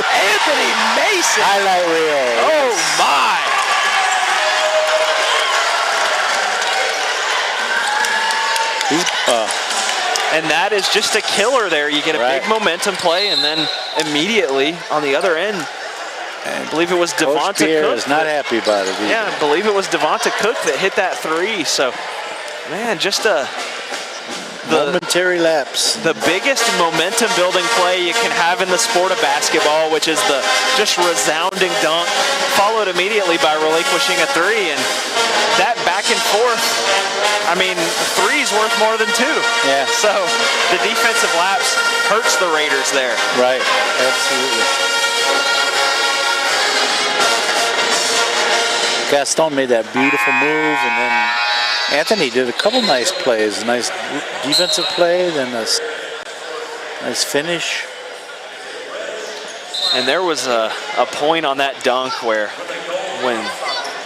Anthony Mason. Highlight reel. Oh, my. And that is just a killer there. You get a big momentum play, and then immediately on the other end, I believe it was Devonta Cook. Is not happy about it either. Yeah, I believe it was Devonta Cook that hit that three. So, man, just the momentary lapse. The biggest momentum building play you can have in the sport of basketball, which is the just resounding dunk, followed immediately by relinquishing a three. And that back and forth, I mean, three's worth more than two. Yeah. So the defensive lapse hurts the Raiders there. Right, absolutely. Gaston made that beautiful move, and then Anthony did a couple nice plays. A nice defensive play, then a nice finish. And there was a point on that dunk where when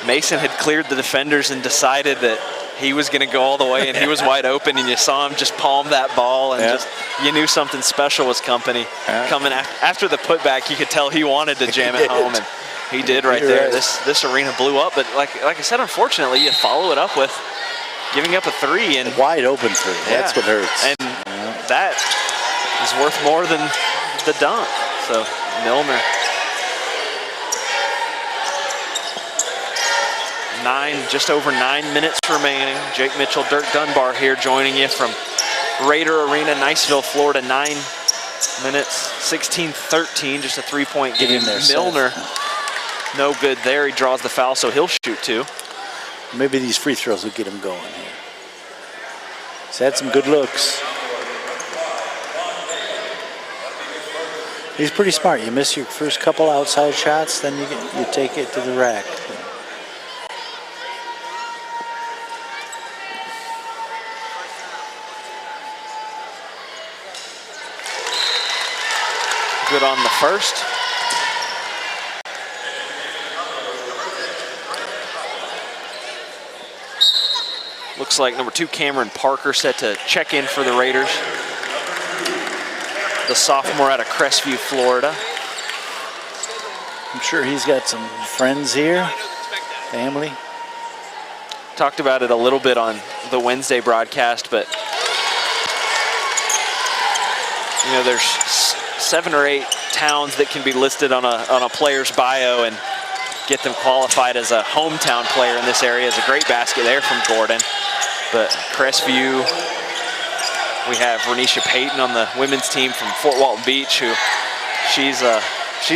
Mason had cleared the defenders and decided that he was going to go all the way and he was wide open, and you saw him just palm that ball, and just you knew something special was coming. After the putback, you could tell he wanted to jam it home, and he did right there. Right. This arena blew up, but like I said, unfortunately, you follow it up with giving up a three, and a wide open three. That's what hurts. And that is worth more than the dunk. So Milner. Just over 9 minutes remaining. Jake Mitchell, Dirk Dunbar here joining you from Raider Arena, Niceville, Florida. 9 minutes, 16-13, just a three-point game. Milner, no good there. He draws the foul, so he'll shoot two. Maybe these free throws will get him going here. He's had some good looks. He's pretty smart. You miss your first couple outside shots, then you take it to the rack. Good on the first. Looks like number 2, Cameron Parker, set to check in for the Raiders. The sophomore out of Crestview, Florida. I'm sure he's got some friends here, family. Talked about it a little bit on the Wednesday broadcast, but you know, there's 7 or 8 towns that can be listed on a player's bio and get them qualified as a hometown player in this area. Is a great basket there from Gordon. But Crestview, we have Renisha Payton on the women's team from Fort Walton Beach, who she's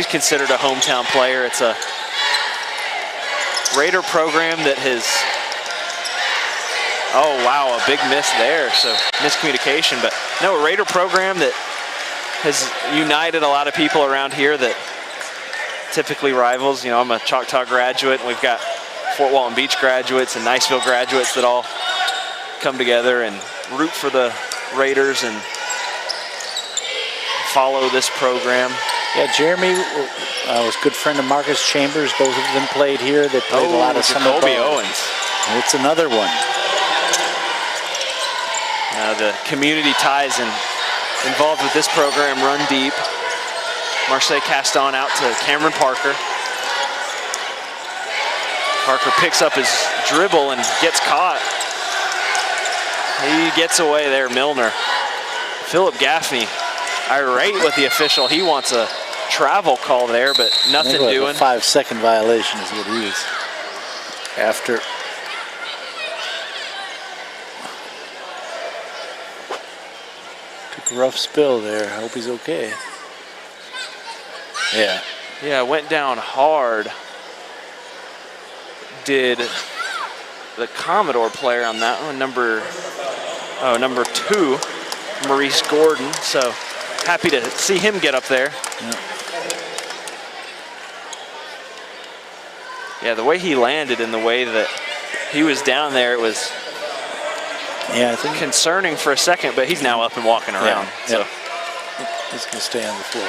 considered a hometown player. It's a Raider program that has, oh wow, a big miss there, so miscommunication. But no, a Raider program that has united a lot of people around here that typically rivals. You know, I'm a Choctaw graduate, and we've got Fort Walton Beach graduates and Niceville graduates that all come together and root for the Raiders and follow this program. Yeah, Jeremy was a good friend of Marcus Chambers. Both of them played here. They played a lot of summer ball. Jacoby Owens. And it's another one. The community ties involved with this program run deep. Marseille Caston out to Cameron Parker. Parker picks up his dribble and gets caught. He gets away there, Milner. Philip Gaffney, irate with the official. He wants a travel call there, but nothing doing. A 5-second violation is what he is after. Took a rough spill there. I hope he's okay. Yeah. Yeah, went down hard. Did the Commodore player on that one, number 2, Maurice Gordon. So happy to see him get up there. Yeah, the way he landed and the way that he was down there, it was I think concerning for a second, but he's now up and walking around. So he's going to stay on the floor.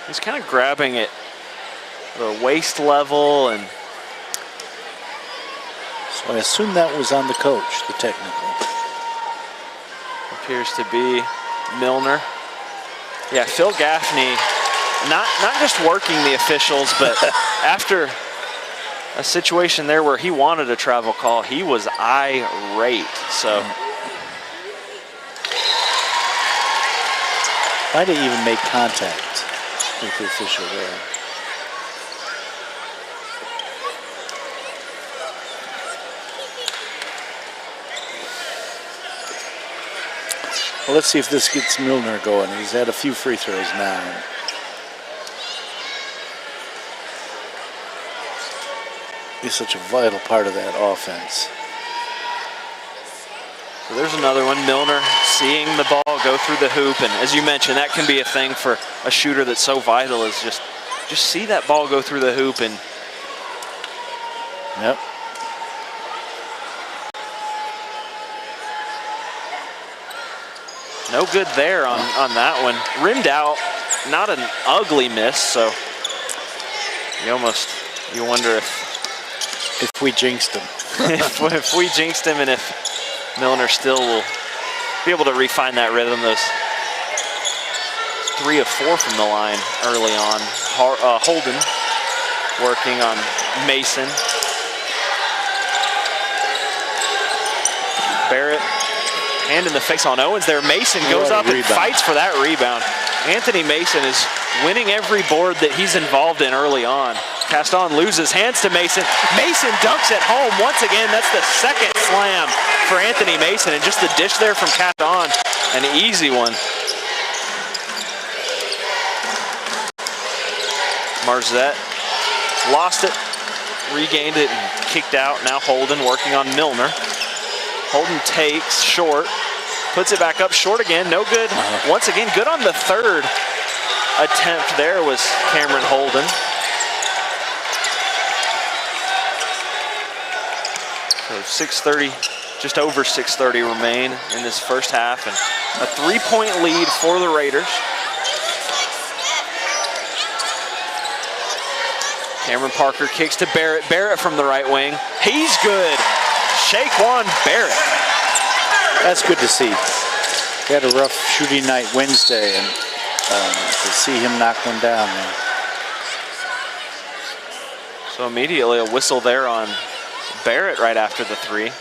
He's kind of grabbing at the waist level, and so I assume that was on the coach, the technical. appears to be Milner. Yeah, Phil Gaffney, not just working the officials, but after a situation there where he wanted a travel call, he was irate. So might have even made contact with the official there. Well, let's see if this gets Milner going. He's had a few free throws now. He's such a vital part of that offense. So there's another one. Milner seeing the ball go through the hoop, and as you mentioned, that can be a thing for a shooter that's so vital, is just see that ball go through the hoop. And yep. No good there on that one. Rimmed out, not an ugly miss, so you wonder if we jinxed him. if we jinxed him, and if Milner still will be able to refine that rhythm. Those 3 of 4 from the line early on. Holden working on Mason. Barrett, hand in the face on Owens there. Mason goes up and fights for that rebound. Anthony Mason is winning every board that he's involved in early on. Caston loses hands to Mason. Mason dunks at home once again. That's the second slam for Anthony Mason, and just the dish there from Caston, an easy one. Marzette lost it, regained it, and kicked out. Now Holden working on Milner. Holden takes short, puts it back up short again, no good. Once again, good on the third attempt there was Cameron Holden. So 6:30, just over 6:30 remain in this first half, and a 3-point lead for the Raiders. Cameron Parker kicks to Barrett. Barrett from the right wing. He's good. Shaquan Barrett. That's good to see. He had a rough shooting night Wednesday, and to see him knock one down there. So immediately a whistle there on Barrett right after the 3.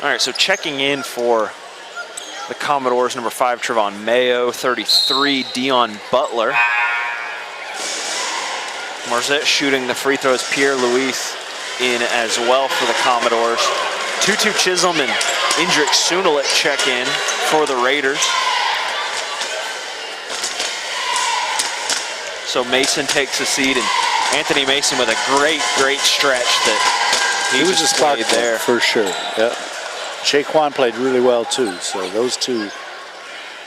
All right, so checking in for the Commodores, number 5, Trevon Mayo, 33, Dion Butler. Marzette shooting the free throws, Pierre Louis in as well for the Commodores. Tutu Chisholm and Indrik Sunulik check in for the Raiders. So Mason takes a seat, and Anthony Mason with a great stretch that he was just played there. For sure, yeah. Shaquan played really well too, so those two,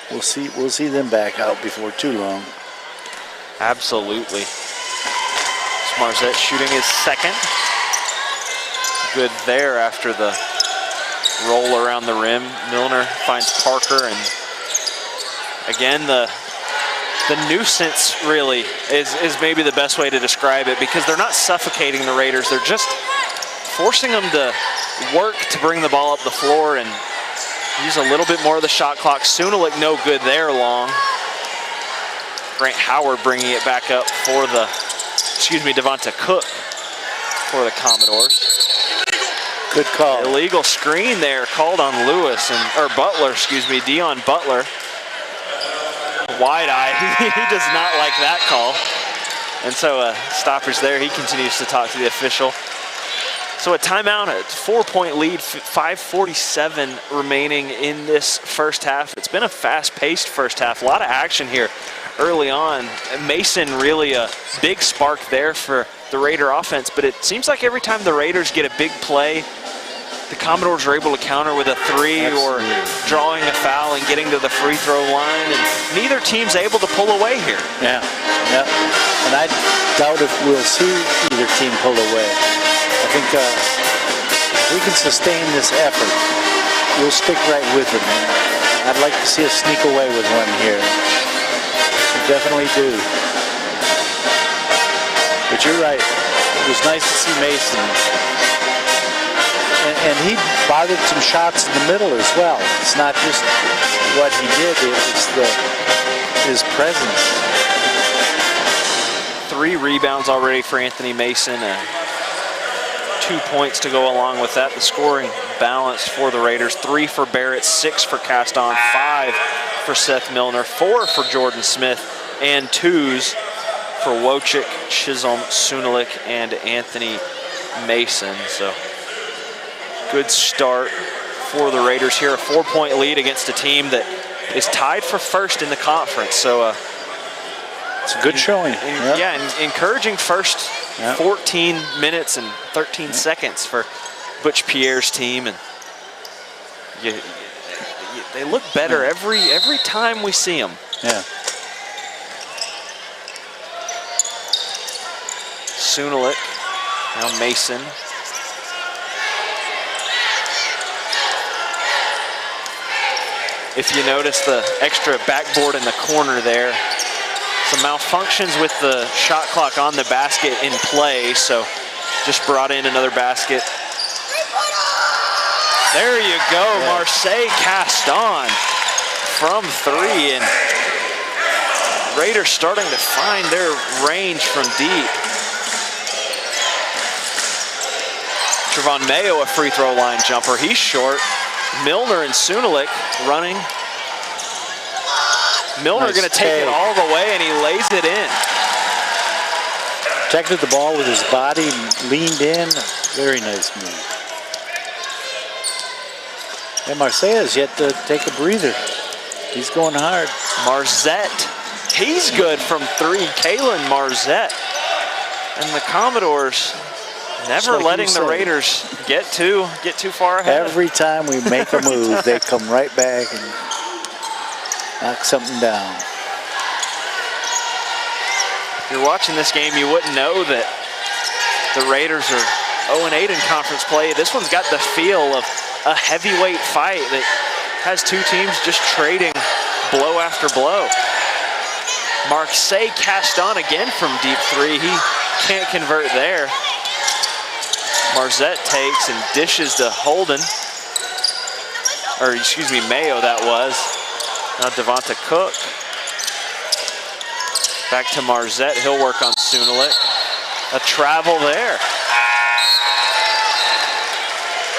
we'll see them back out before too long. Absolutely. Marzette shooting his second. Good there after the roll around the rim. Milner finds Parker, and again the nuisance really is maybe the best way to describe it, because they're not suffocating the Raiders, they're just forcing them to work to bring the ball up the floor and use a little bit more of the shot clock. Sunulik no good there long. Grant Howard bringing it back up for the, Devonta Cook for the Commodores. Good call. Illegal screen there called on Lewis, or Butler, Dion Butler. Wide eye, he does not like that call. And so a stoppage there, he continues to talk to the official. So a timeout, a 4-point lead, 5:47 remaining in this first half. It's been a fast-paced first half, a lot of action here early on. Mason really a big spark there for the Raider offense, but it seems like every time the Raiders get a big play, the Commodores are able to counter with a 3 or drawing a foul and getting to the free throw line, and neither team's able to pull away here. Yeah. And I doubt if we'll see either team pull away. I think if we can sustain this effort, we'll stick right with them. I'd like to see us sneak away with one here. I definitely do. But you're right. It was nice to see Mason. And he bothered some shots in the middle as well. It's not just what he did, it's his presence. 3 rebounds already for Anthony Mason. 2 points to go along with that. The scoring balance for the Raiders. 3 for Barrett, 6 for Caston, 5 for Seth Milner, 4 for Jordan Smith, and 2s for Wojcik, Chisholm, Sunalik, and Anthony Mason. So good start for the Raiders here. A 4-point lead against a team that is tied for first in the conference. So it's a good showing. Encouraging first 14 minutes and 13 seconds for Butch Pierre's team, and they look better every time we see them. Yeah. Sunalik, now Mason. If you notice the extra backboard in the corner there, some malfunctions with the shot clock on the basket in play, so just brought in another basket. There you go, Marseille Caston from 3, and Raiders starting to find their range from deep. Trevon Mayo, a free throw line jumper, he's short. Milner and Sunalik running. Milner going to take it all the way, and he lays it in. Protected the ball with his body, leaned in. Very nice move. And Marseille has yet to take a breather. He's going hard. Marzette, he's good from 3. Kalen Marzette. And the Commodores never letting the Raiders get too far ahead. Every time we make a move, they come right back and knock something down. If you're watching this game, you wouldn't know that the Raiders are 0-8 in conference play. This one's got the feel of a heavyweight fight that has 2 teams just trading blow after blow. Marseille Caston again from deep 3. He can't convert there. Marzette takes and dishes to Holden. Or excuse me, Mayo that was. Now Devonta Cook. Back to Marzette. He'll work on Sunalik. A travel there.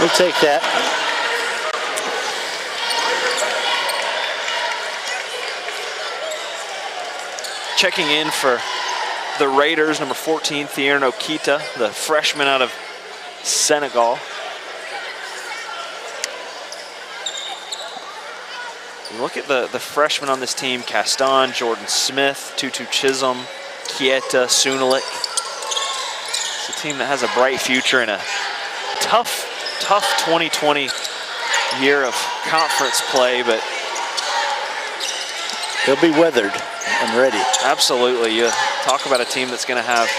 We'll take that. Checking in for the Raiders, number 14, Thierno Kita, the freshman out of Senegal. You look at the freshmen on this team: Caston, Jordan Smith, Tutu Chisholm, Kieta, Sunalik. It's a team that has a bright future in a tough 2020 year of conference play, but they'll be weathered and ready. Absolutely. You talk about a team that's going to have,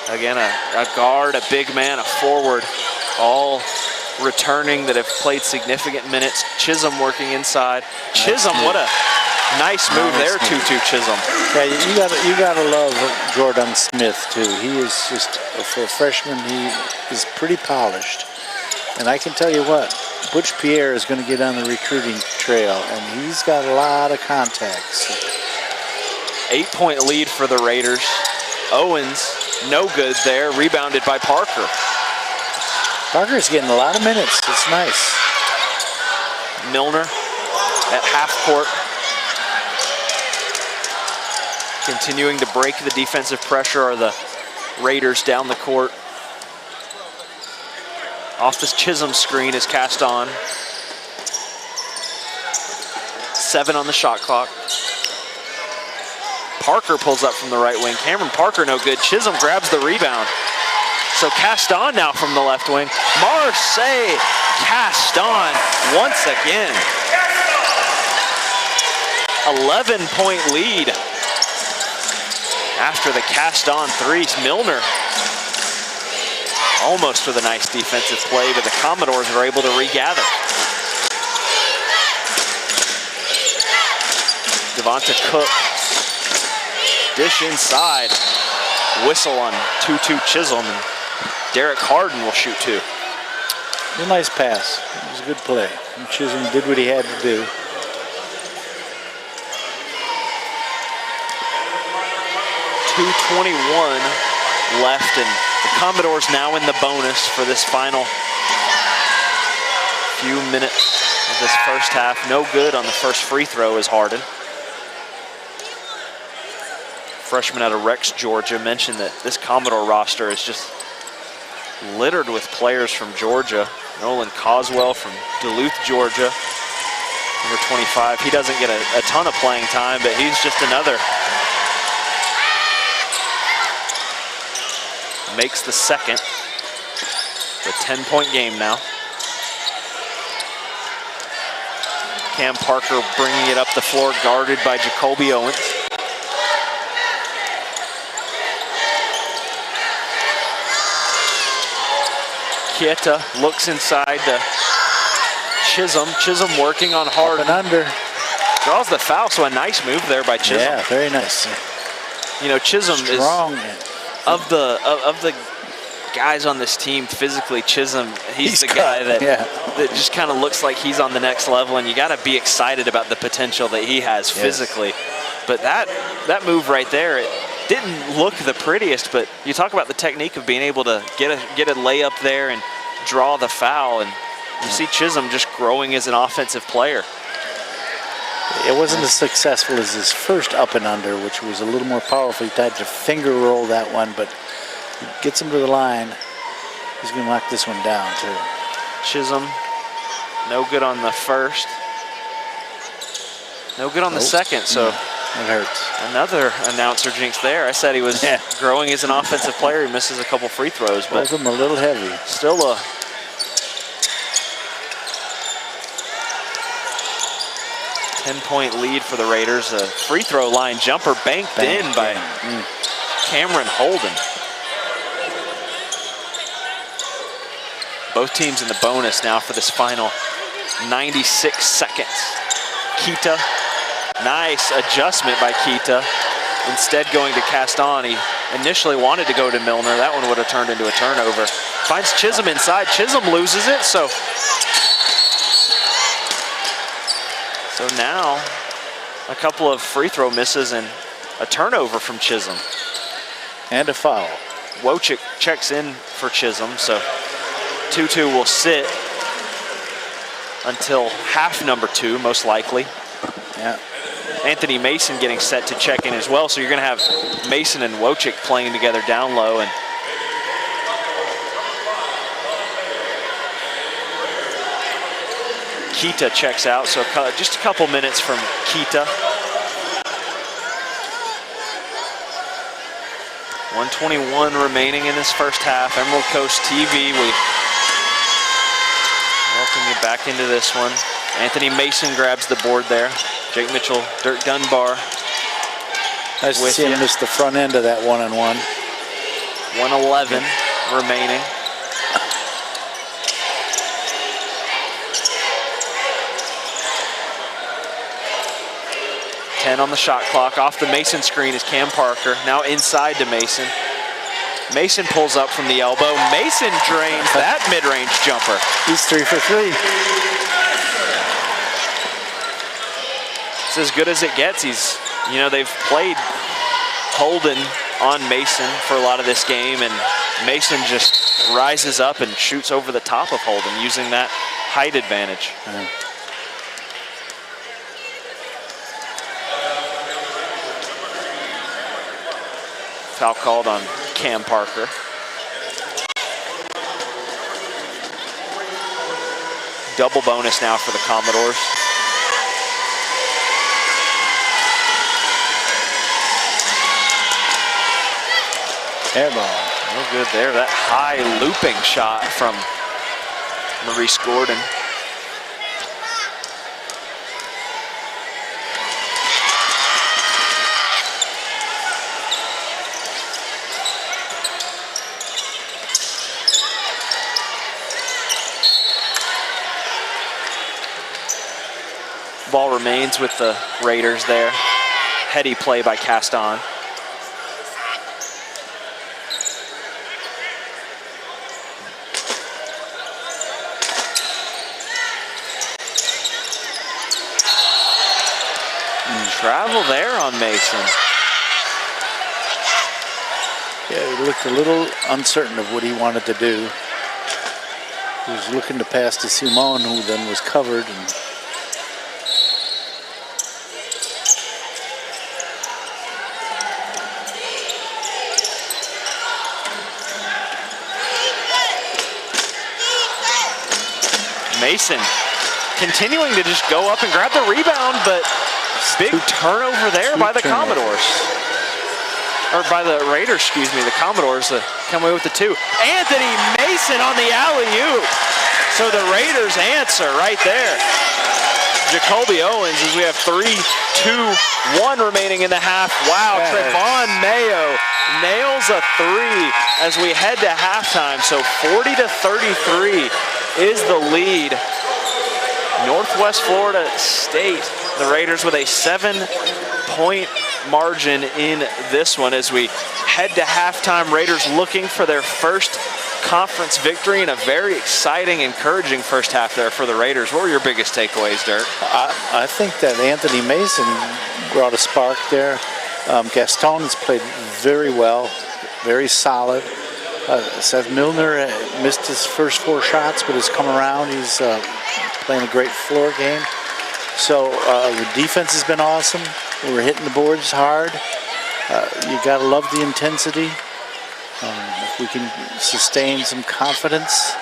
again, a guard, a big man, a forward, all returning that have played significant minutes. Chisholm working inside. Chisholm, what a nice move there, Tutu Chisholm. Yeah, you gotta love Jordan Smith too. He is just, for a freshman, he is pretty polished. And I can tell you what, Butch Pierre is going to get on the recruiting trail, and he's got a lot of contacts. 8-point lead for the Raiders. Owens, no good there, rebounded by Parker. Parker's getting a lot of minutes. It's nice. Milner at half court, continuing to break the defensive pressure are the Raiders down the court. Off this Chisholm screen is Caston. 7 on the shot clock. Parker pulls up from the right wing. Cameron Parker no good. Chisholm grabs the rebound. So Caston now from the left wing. Marseille Caston once again. 11-point lead after the Caston threes. Milner almost with a nice defensive play, but the Commodores are able to regather. Devonta Cook. Dish inside. Whistle on 2-2 Chisholm. And Derek Harden will shoot 2. It was a nice pass. It was a good play. And Chisholm did what he had to do. .221 left, and the Commodores now in the bonus for this final few minutes of this first half. No good on the first free throw is Harden. Freshman out of Rex, Georgia, mentioned that this Commodore roster is just littered with players from Georgia. Nolan Coswell from Duluth, Georgia, number 25. He doesn't get a ton of playing time, but he's just another. Makes the second. It's a 10-point game now. Cam Parker bringing it up the floor, guarded by Jacoby Owens. Kieta looks inside to Chisholm. Chisholm working on Harden. Up and under. Draws the foul, so a nice move there by Chisholm. Yeah, very nice. You know, Chisholm Strong. is of the guys on this team physically. Chisholm, he's the guy that just kind of looks like he's on the next level, and you got to be excited about the potential that he has physically. But that move right there, it didn't look the prettiest, but you talk about the technique of being able to get a layup there and draw the foul, and you see Chisholm just growing as an offensive player. It wasn't as successful as his first up and under, which was a little more powerful. He tried to finger roll that one, but he gets him to the line. He's going to knock this one down, too. Chisholm, no good on the first. No good on the second, so it hurts. another announcer jinx there. I said he was growing as an offensive player. He misses a couple free throws, but both of them a little heavy. Still a 10-point lead for the Raiders. A free throw line jumper banked in by Cameron Holden. Both teams in the bonus now for this final 96 seconds. Keita, nice adjustment by Keita. Instead going to Caston. He initially wanted to go to Milner. That one would have turned into a turnover. Finds Chisholm inside. Chisholm loses it, so now a couple of free throw misses and a turnover from Chisholm. And a foul. Wojcik checks in for Chisholm, so 2-2 will sit until half number 2, most likely. Yeah. Anthony Mason getting set to check in as well, so you're going to have Mason and Wojcik playing together down low. And Keita checks out, so just a couple minutes from Keita. 1:21 remaining in this first half. Emerald Coast TV, we welcome you back into this one. Anthony Mason grabs the board there. Jake Mitchell, Dirk Dunbar. Nice to see him miss the front end of that one-on-one. 1:11 remaining. On the shot clock. Off the Mason screen is Cam Parker. Now inside to Mason. Mason pulls up from the elbow. Mason drains that mid-range jumper. He's 3 for 3. It's as good as it gets. They've played Holden on Mason for a lot of this game, and Mason just rises up and shoots over the top of Holden using that height advantage. Foul called on Cam Parker. Double bonus now for the Commodores. Air ball. No good there. That high looping shot from Maurice Gordon. Ball remains with the Raiders there. heady play by Caston. Travel there on Mason. Yeah, he looked a little uncertain of what he wanted to do. He was looking to pass to Simon, who then was covered. And Mason continuing to just go up and grab the rebound, but big turnover there by the Commodores. Or by the Raiders, excuse me. The Commodores come away with the 2. Anthony Mason on the alley-oop. So the Raiders answer right there. Jacoby Owens, as we have 3, 2, 1 remaining in the half. Wow, Trevon Mayo nails a 3 as we head to halftime. So 40-33 is the lead. Northwest Florida State, the Raiders with a 7-point margin in this one as we head to halftime. Raiders looking for their first conference victory and a very exciting, encouraging first half there for the Raiders. What were your biggest takeaways, Dirk? I think that Anthony Mason brought a spark there. Gaston has played very well, very solid. Seth Milner missed his first 4 shots, but has come around. He's playing a great floor game. So the defense has been awesome. We're hitting the boards hard. You got to love the intensity. If we can sustain some confidence,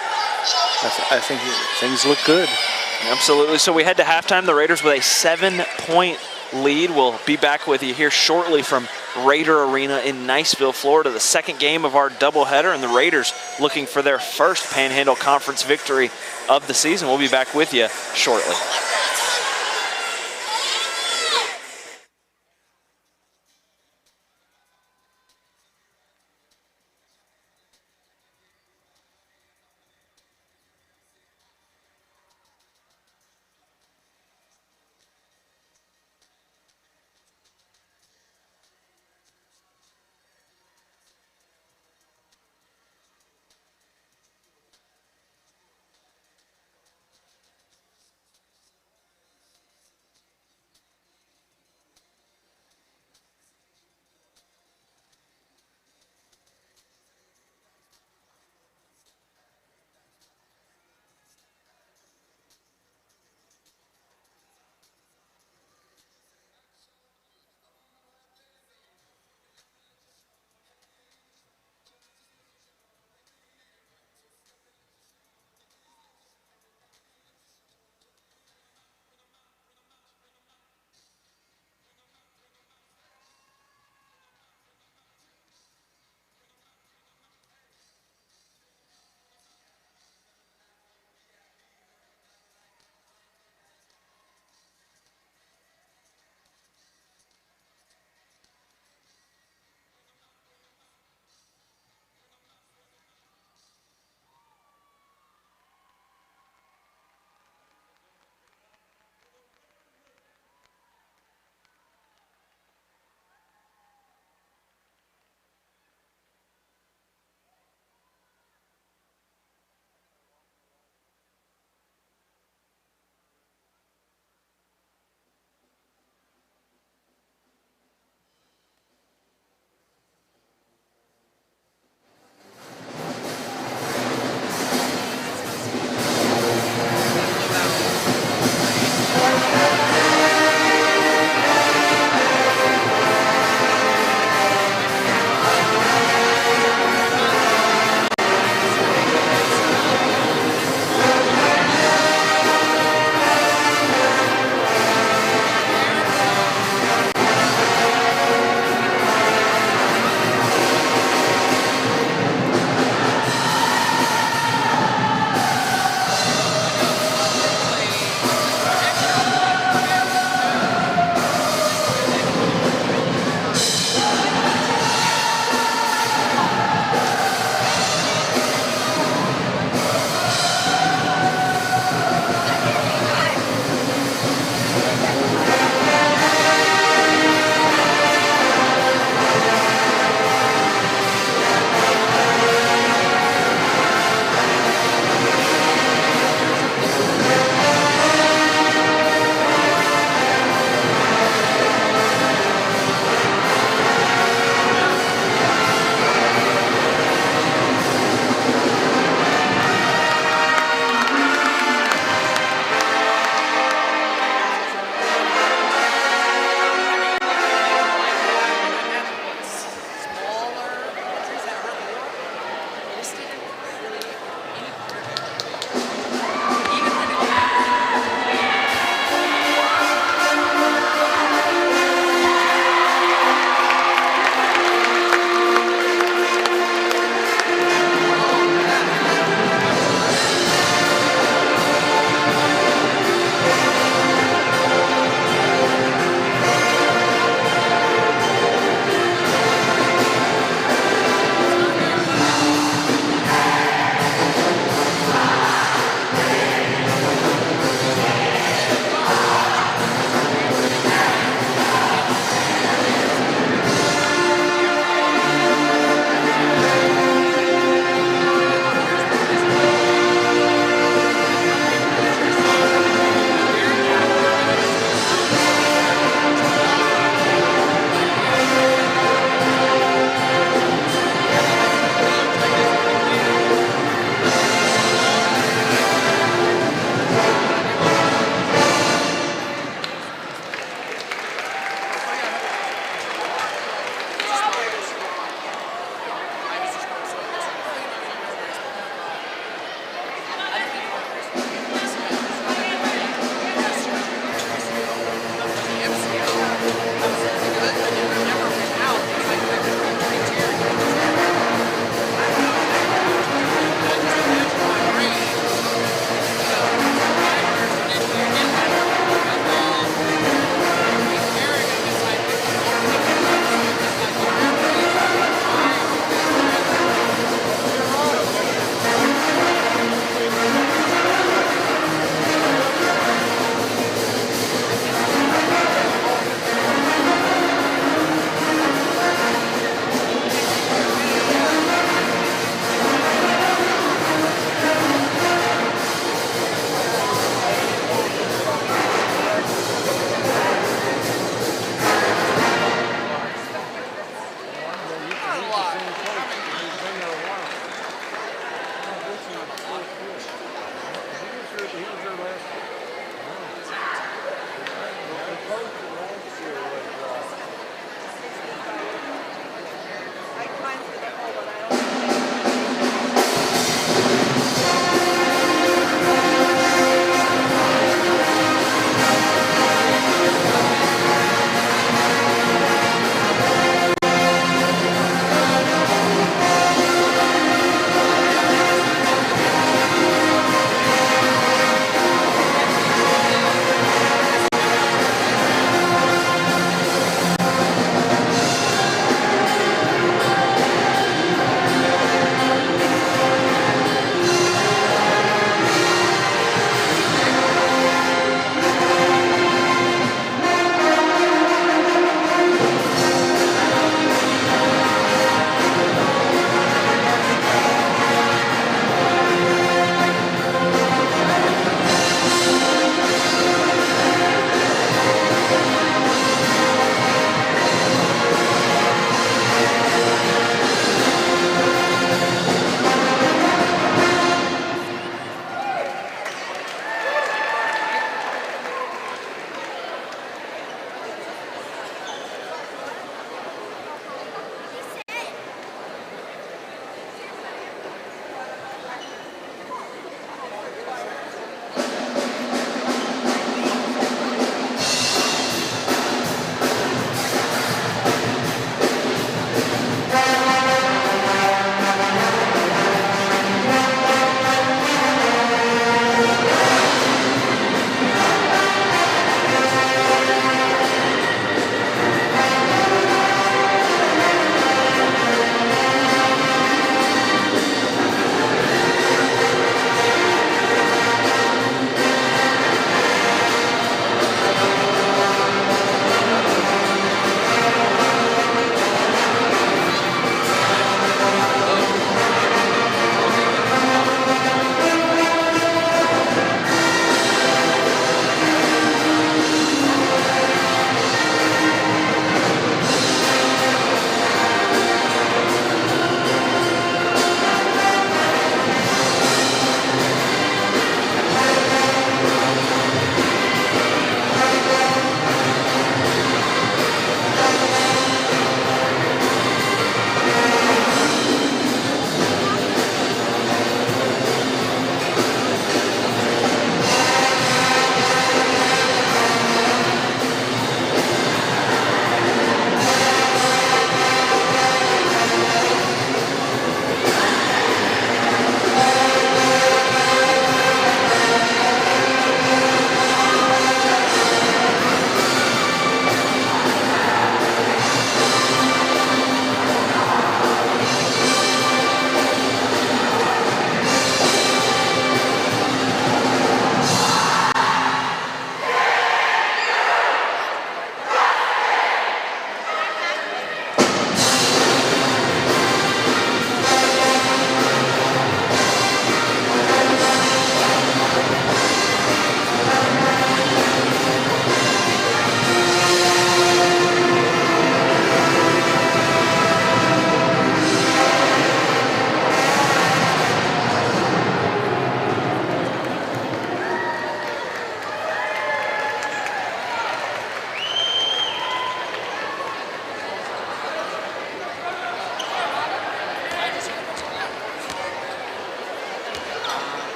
I think things look good. Absolutely. So we head to halftime. The Raiders with a 7-point lead. We'll be back with you here shortly from Raider Arena in Niceville, Florida. The second game of our doubleheader, and the Raiders looking for their first Panhandle Conference victory of the season. We'll be back with you shortly.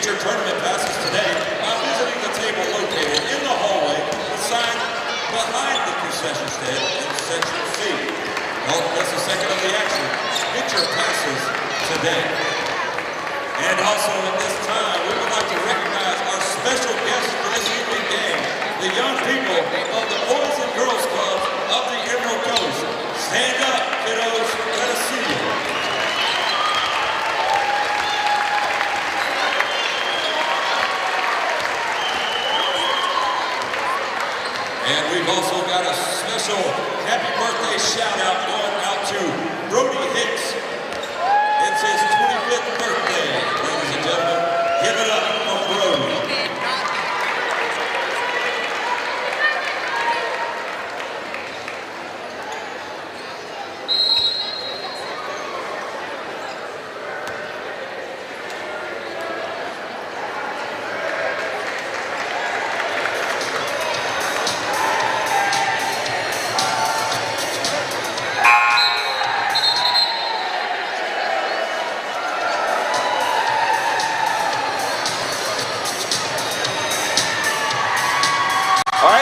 your tournament passes today by visiting the table located in the hallway assigned behind the concession stand in Section C. Don't miss a second of the action. Get your passes today. And also at this time, we would like to recognize our special guests for this evening game, the young people of the Boys and Girls Club of the Emerald Coast. Stand up, kiddos. Let us see you. And we've also got a special happy birthday shout out going out to Brody Hicks. It's his 25th birthday, ladies and gentlemen. Give it up for Brody.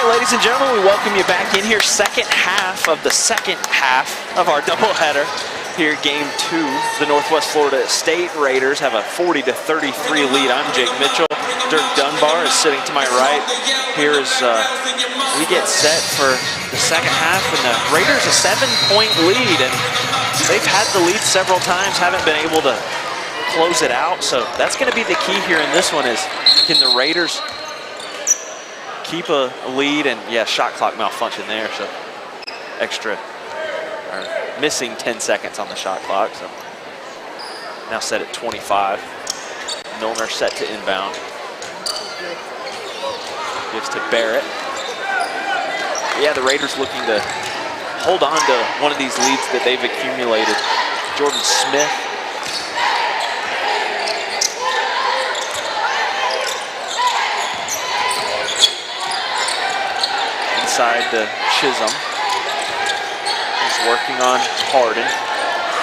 Ladies and gentlemen, we welcome you back in here. Second half of the second half of our doubleheader here, game 2. The Northwest Florida State Raiders have a 40-33 lead. I'm Jake Mitchell. Dirk Dunbar is sitting to my right. Here is we get set for the second half, and the Raiders a 7-point lead, and they've had the lead several times, haven't been able to close it out. So that's going to be the key here in this one is, can the Raiders keep a lead? And yeah, shot clock malfunction there, so missing 10 seconds on the shot clock. So now set at 25. Milner set to inbound. Gives to Barrett. Yeah, the Raiders looking to hold on to one of these leads that they've accumulated. Jordan Smith. Inside to Chisholm. He's working on Harden.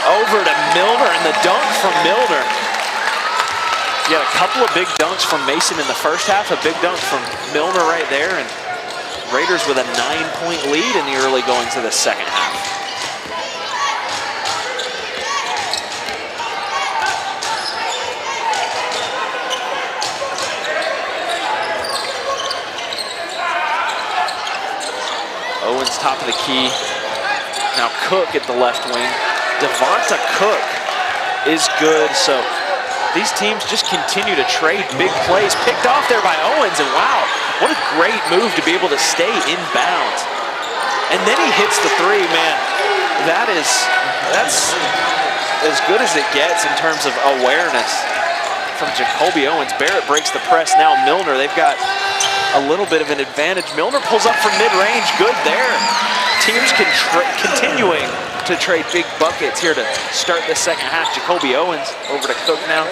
Over to Milner, and the dunk from Milner. You got a couple of big dunks from Mason in the first half, a big dunk from Milner right there, and Raiders with a 9-point lead in the early goings of the second half. Owens top of the key. Now Cook at the left wing. Devonta Cook is good, so these teams just continue to trade big plays. Picked off there by Owens, and wow, what a great move to be able to stay inbounds. And then he hits the three, man. That's as good as it gets in terms of awareness from Jacoby Owens. Barrett breaks the press. Now Milner, they've got a little bit of an advantage. Milner pulls up from mid-range, good there. Teams continuing to trade big buckets here to start the second half. Jacoby Owens over to Cook now.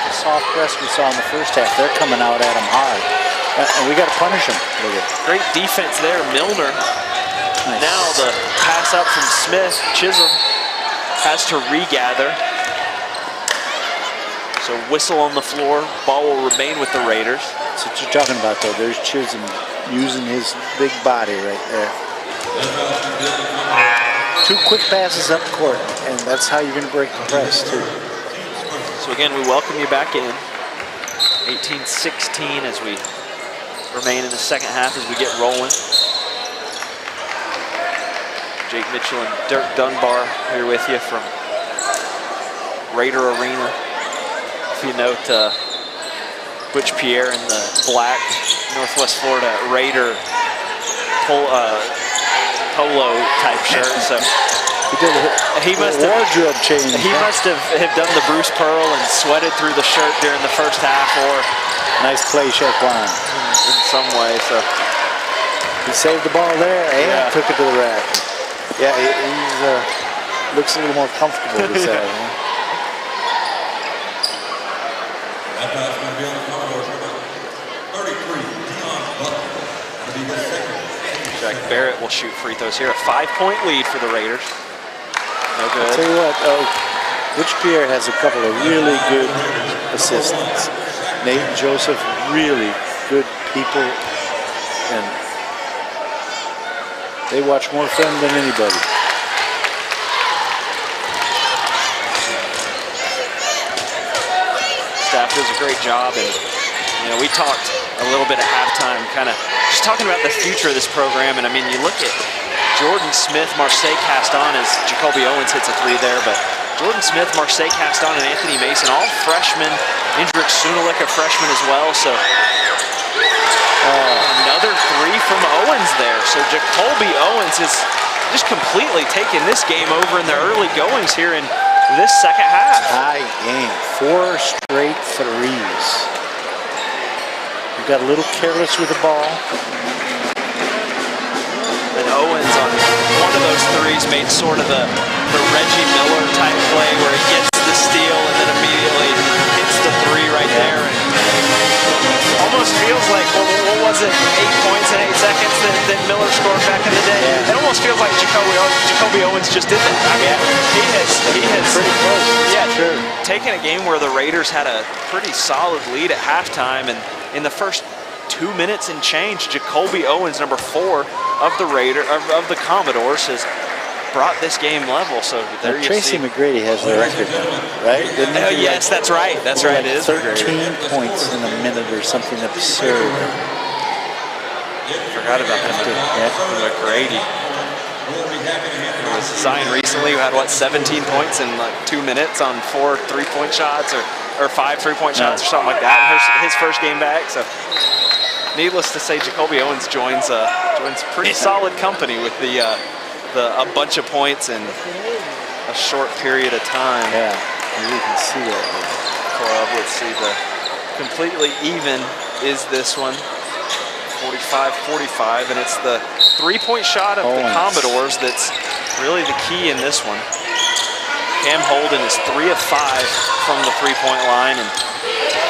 The soft press we saw in the first half, they're coming out at him hard. And we got to punish him. Great defense there, Milner. Nice. Now the pass up from Smith. Chisholm has to regather. So whistle on the floor. Ball will remain with the Raiders. That's what you're talking about, though. There's Chisholm using his big body right there. 2 quick passes up court, and that's how you're going to break the press, too. So again, we welcome you back in. 18-16 as we remain in the second half as we get rolling. Jake Mitchell and Dirk Dunbar here with you from Raider Arena. If you note, Butch Pierre in the black Northwest Florida Raider polo type shirt. So he must have wardrobe change. He must have done the Bruce Pearl and sweated through the shirt during the first half, or nice play, Shaquan, in some way. So he saved the ball there and took it to the rack. Yeah, he looks a little more comfortable this side. That pass going to be on the corridor. 33, Dion Butler. That'll be his second. Jack Barrett will shoot free throws here. A 5-point lead for the Raiders. No good. I'll tell you what, Butch Pierre has a couple of really good assistants. Nate and Joseph, really good people, and they watch more film than anybody. Staff does a great job, and you know, we talked a little bit at halftime, kind of just talking about the future of this program. And I mean, you look at Jordan Smith, Marseille Caston, as Jacoby Owens hits a three there, but Jordan Smith, Marseille Caston, and Anthony Mason, all freshmen. Indrik Sunelik, a freshman as well. So another three from Owens there. So Jacoby Owens is just completely taking this game over in the early goings here in this second half. High game, 4 straight threes. We got a little careless with the ball. And Owens on one of those threes made sort of the Reggie Miller type play where he gets the steal and then immediately hits the three right there. And almost feels like, what was it, 8 points in 8 seconds that Miller scored back in the day? Yeah. It almost feels like Jacoby Owens just did that. I mean, he has Pretty close. yeah, Sure. taken a game where the Raiders had a pretty solid lead at halftime, and in the first 2 minutes and change, Jacoby Owens, number 4 of the Commodores, has brought this game level. So there you Tracy see. McGrady has the record now, right? Didn't he? Yes, that's right. That's right. It is 13 points in a minute or something absurd. Forgot about that. Yeah. McGrady. There was Zion recently who had, what, 17 points in like 2 minutes on 4 3-point shots or 5 3-point shots or something like that in his first game back. So needless to say, Jacoby Owens joins pretty solid company with a bunch of points in a short period of time. Yeah, you can see that here. Club, let's see, the completely even is this one. 45-45, and it's the 3-point shot of the Commodores that's really the key in this one. Cam Holden is 3 of 5 from the 3-point line, and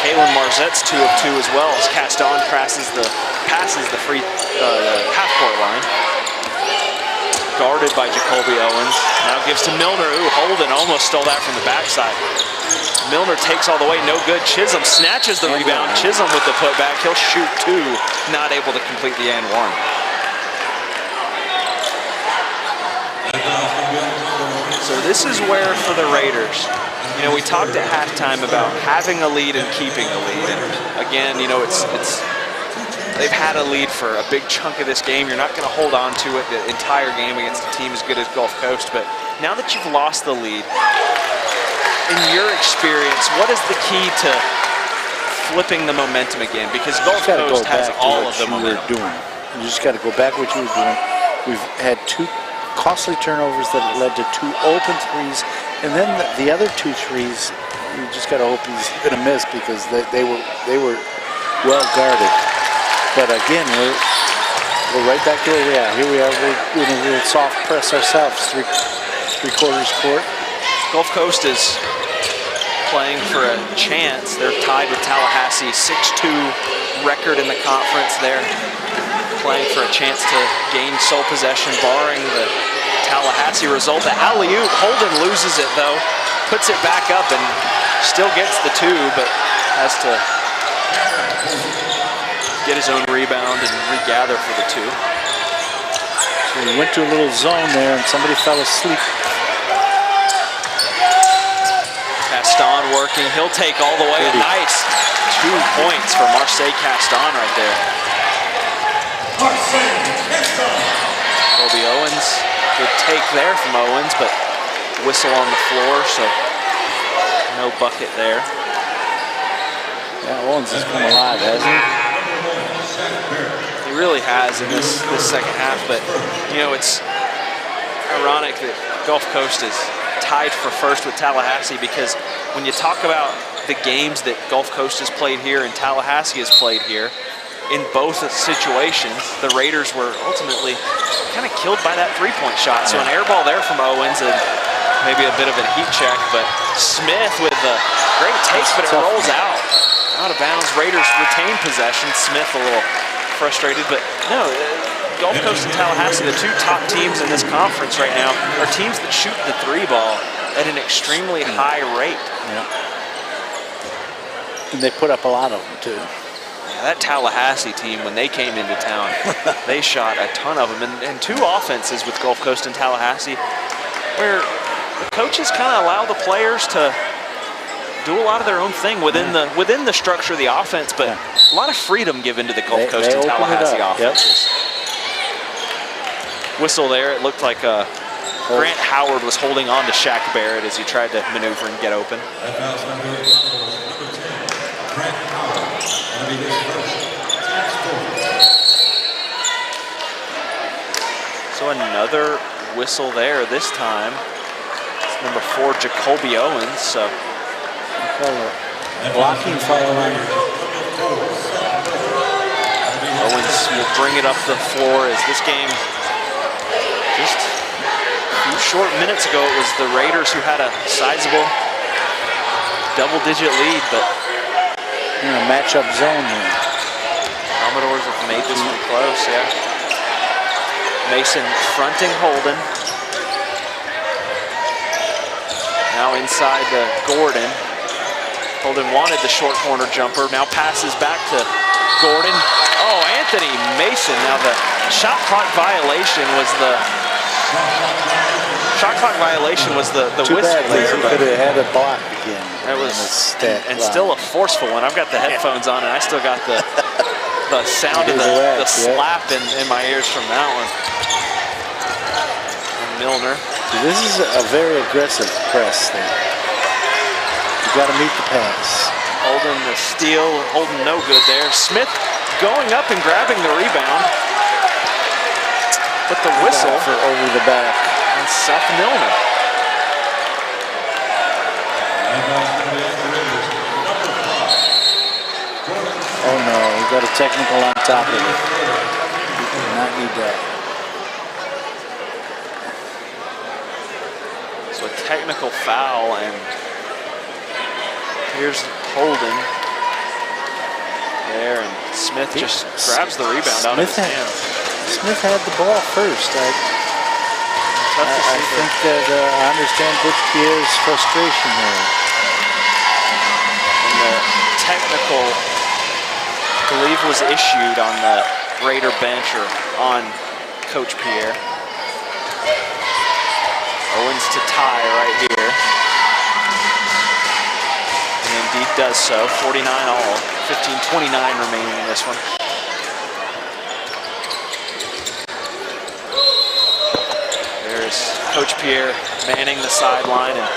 Kalen Marzette's 2 of 2 as well, as Caston passes the half-court line. Guarded by Jacoby Owens. Now gives to Milner. Ooh, Holden almost stole that from the backside. Milner takes all the way, no good. Chisholm snatches the rebound. Chisholm with the putback. He'll shoot 2, not able to complete the and one. So this is where, for the Raiders, you know, we talked at halftime about having a lead and keeping a lead. And again, you know, they've had a lead for a big chunk of this game. You're not going to hold on to it the entire game against a team as good as Gulf Coast. But now that you've lost the lead, in your experience, what is the key to flipping the momentum again? Because Gulf Coast has all of the momentum. You just got to go back what you were doing. We've had 2 costly turnovers that led to 2 open threes, and then the other 2 threes, you just got to hope he's going to miss because they were well guarded. But again, we're right back to where we are. Here we are. We're doing a little soft press ourselves, three-quarters court. Gulf Coast is playing for a chance. They're tied with Tallahassee, 6-2 record in the conference there. Playing for a chance to gain sole possession, barring the Tallahassee result. The alley-oop, Holden loses it though, puts it back up and still gets the 2, but has to get his own rebound and regather for the 2. So he went to a little zone there and somebody fell asleep. Caston working, he'll take all the way. A nice 2 points for Marseille Caston right there. Jacoby Owens, good take there from Owens, but whistle on the floor, so no bucket there. Yeah, Owens has come alive, hasn't he? He really has in this second half, but you know, it's ironic that Gulf Coast is tied for first with Tallahassee, because when you talk about the games that Gulf Coast has played here and Tallahassee has played here, in both situations, the Raiders were ultimately kind of killed by that 3-point shot. So an air ball there from Owens and maybe a bit of a heat check, but Smith with a great take, but it rolls out of bounds. Raiders retain possession. Smith a little frustrated, but no, Gulf Coast and Tallahassee, the 2 top teams in this conference right now, are teams that shoot the 3 ball at an extremely high rate. Yeah. And they put up a lot of them, too. Yeah, that Tallahassee team, when they came into town, they shot a ton of them. And two offenses with Gulf Coast and Tallahassee where the coaches kind of allow the players to do a lot of their own thing within the structure of the offense, but a lot of freedom given to the Gulf Coast and Tallahassee offenses. Whistle there. It looked like Grant Howard was holding on to Shaq Barrett as he tried to maneuver and get open. That foul's going to be number 10, Grant Howard. Going to be his first. Team's fourth. So another whistle there this time. It's number 4, Jacoby Owens. So blocking foul line. Owens will bring it up the floor as this game just a few short minutes ago, it was the Raiders who had a sizable double-digit lead, but in a matchup zone here. Commodores have made this one close, yeah. Mason fronting Holden. Now inside to Gordon. Holden wanted the short corner jumper, now passes back to Gordon. Oh, Anthony Mason. Now the shot clock violation was the Too whistle bad, there. he could have had a block again. That was and still a forceful one. I've got the headphones on and I still got the sound of the slap in my ears from that one. And Milner. So this is a very aggressive press there. You got to meet the pass. Holden the steal, Holden no good there. Smith going up and grabbing the rebound. But the whistle for over the back. And Seth Milner. Oh no, he got a technical on top of it. He did not need that. So a technical foul, and here's Holden there, and Smith just grabs the rebound out of his hand. Smith had the ball first. I think that I understand Butch Pierre's frustration there. And the technical, I believe, was issued on the Raider bench or on Coach Pierre. Owens to tie right here. And indeed does so. 49 all. 15:29 remaining in this one. There's Coach Pierre manning the sideline. And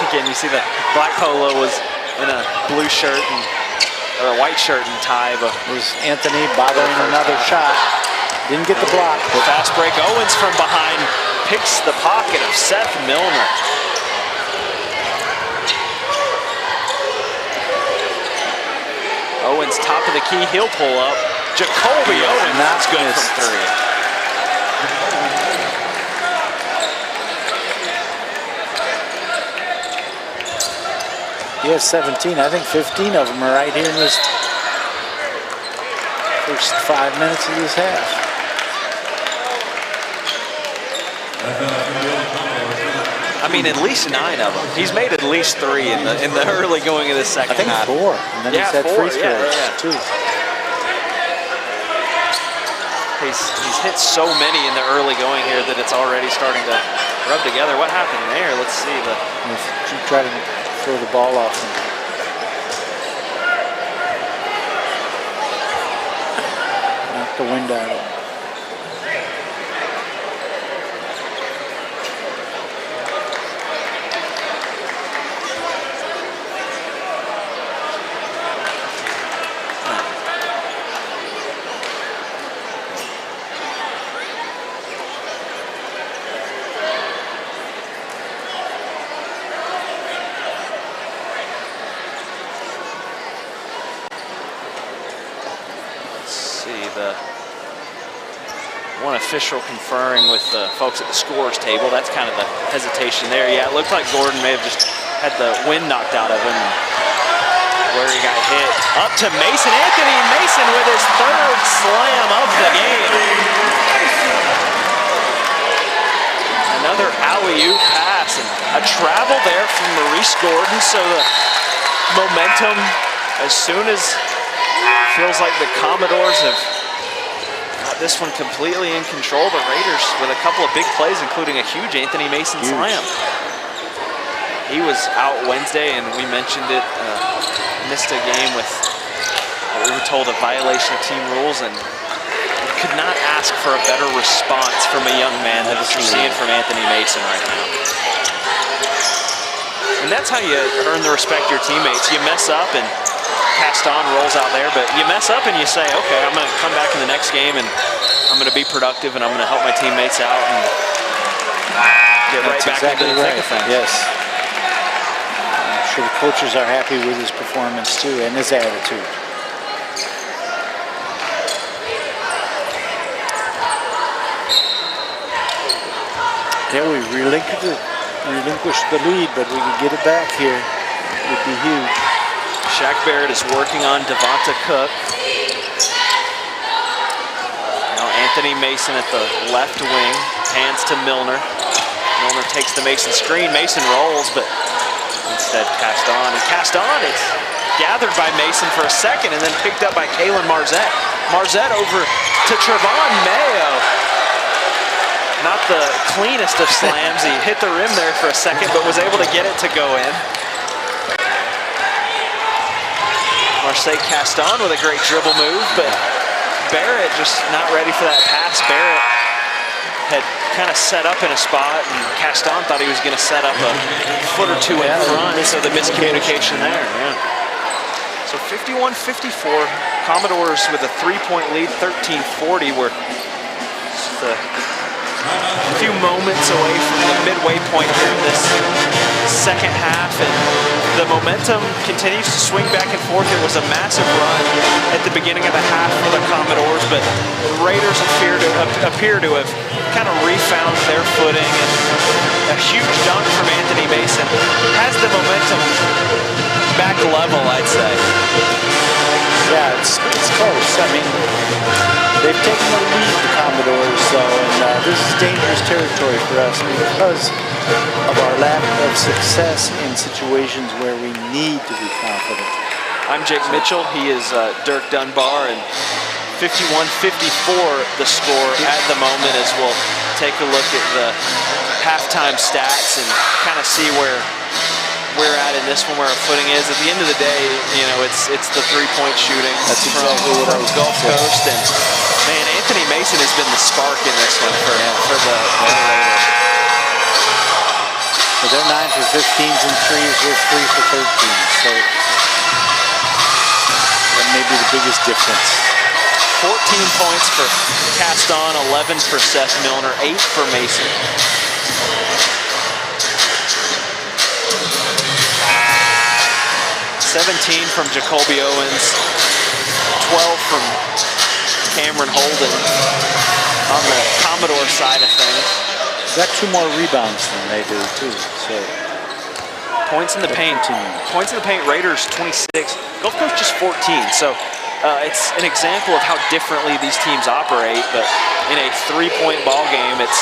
again, you see the black polo was in a blue shirt or a white shirt and tie. But there's Anthony bothering another shot. Didn't get the block. Fast break. Owens from behind picks the pocket of Seth Milner. Owens top of the key. He'll pull up. Jacoby Owens. That's good from 3. He has 17. I think 15 of them are right here in this first 5 minutes of this half. I mean, at least 9 of them. He's made at least 3 in the early going of the second half. I think 4. And then he's had 4, free throws too. He's hit so many in the early going here that it's already starting to rub together. What happened there? Let's see. Keep trying to throw the ball off him. Knock the wind out of him. One official conferring with the folks at the scorers table. That's kind of the hesitation there. Yeah, it looked like Gordon may have just had the wind knocked out of him where he got hit. Up to Mason. Anthony Mason with his 3rd slam of the game. Another alley-oop pass pass. And a travel there from Maurice Gordon, so the momentum, as soon as feels like the Commodores have got this one completely in control, the Raiders with a couple of big plays, including a huge Anthony Mason slam. He was out Wednesday, and we mentioned it, missed a game with what we were told a violation of team rules, and we could not ask for a better response from a young man than what you're seeing from Anthony Mason right now. And that's how you earn the respect of your teammates. You mess up and Caston rolls out there, but you mess up and you say, okay, I'm going to come back in the next game and I'm going to be productive and I'm going to help my teammates out and get right back into the thick of things. Yes. I'm sure the coaches are happy with his performance too and his attitude. Yeah, we relinquished the lead, but we can get it back here. It would be huge. Shaq Barrett is working on Devonta Cook. Now Anthony Mason at the left wing, hands to Milner. Milner takes the Mason screen. Mason rolls, but instead Caston. And Caston is gathered by Mason for a second and then picked up by Kalen Marzette. Marzette over to Trevon Mayo. Not the cleanest of slams. He hit the rim there for a second, but was able to get it to go in. Marseille Caston with a great dribble move, but Barrett just not ready for that pass. Barrett had kind of set up in a spot, and Caston thought he was going to set up a foot or two in front, so the miscommunication there. Yeah. So 51-54, Commodores with a 3-point lead, 13-40. We're just a few moments away from the midway point here in this second half, and the momentum continues to swing back and forth. It was a massive run at the beginning of the half for the Commodores, but the Raiders appear to have kind of refound their footing, and a huge dunk from Anthony Mason has the momentum back level, I'd say. Yeah, it's close. I mean, they've taken the lead, the Commodores, and this is dangerous territory for us because of our lack of success in situations where we need to be confident. I'm Jake Mitchell. He is Dirk Dunbar, and 51-54 the score at the moment, as we'll take a look at the halftime stats and kind of see where we're at in this one, where our footing is. At the end of the day, you know, it's the three-point shooting from Gulf Coast, and man, Anthony Mason has been the spark in this one for the Raiders. So they're 9 for 15s and threes. We're 3 for 13. So that may be the biggest difference. 14 points for Caston, 11 for Seth Milner, 8 for Mason. 17 from Jacoby Owens, 12 from Cameron Holden on the Commodore side of things. Got 2 more rebounds than they do too. So points in the paint. Points in the paint. Raiders 26. Gulf Coast just 14. So it's an example of how differently these teams operate. But in a 3-point ball game, it's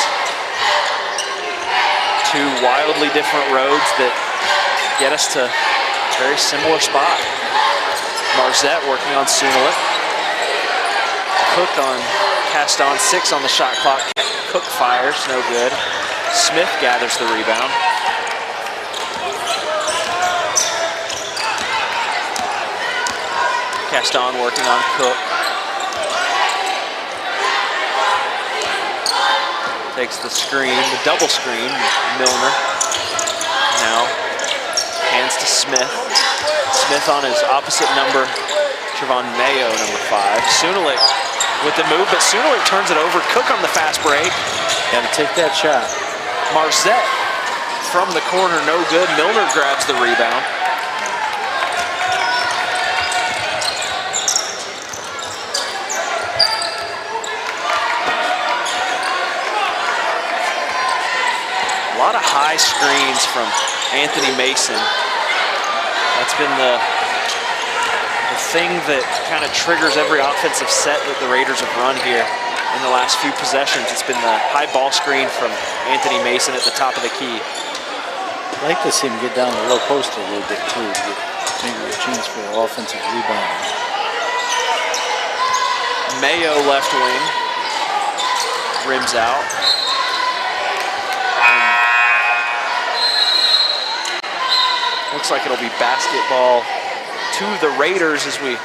2 wildly different roads that get us to very similar spot. Marzette working on Sunulik. Cook on Caston, 6 on the shot clock. Cook fires, no good. Smith gathers the rebound. Caston working on Cook. Takes the screen, the double screen, Milner. Now hands to Smith. Smith on his opposite number, Trevon Mayo, number 5. Sunulik with the move, but Sunulik turns it over. Cook on the fast break. Got to take that shot. Marzette from the corner, no good. Milner grabs the rebound. A lot of high screens from Anthony Mason. That's been the thing that kind of triggers every offensive set that the Raiders have run here in the last few possessions. It's been the high ball screen from Anthony Mason at the top of the key. I'd like to see him get down the low post a little bit too, to get maybe a chance for an offensive rebound. Mayo left wing. Rims out. Looks like it'll be basketball to the Raiders as we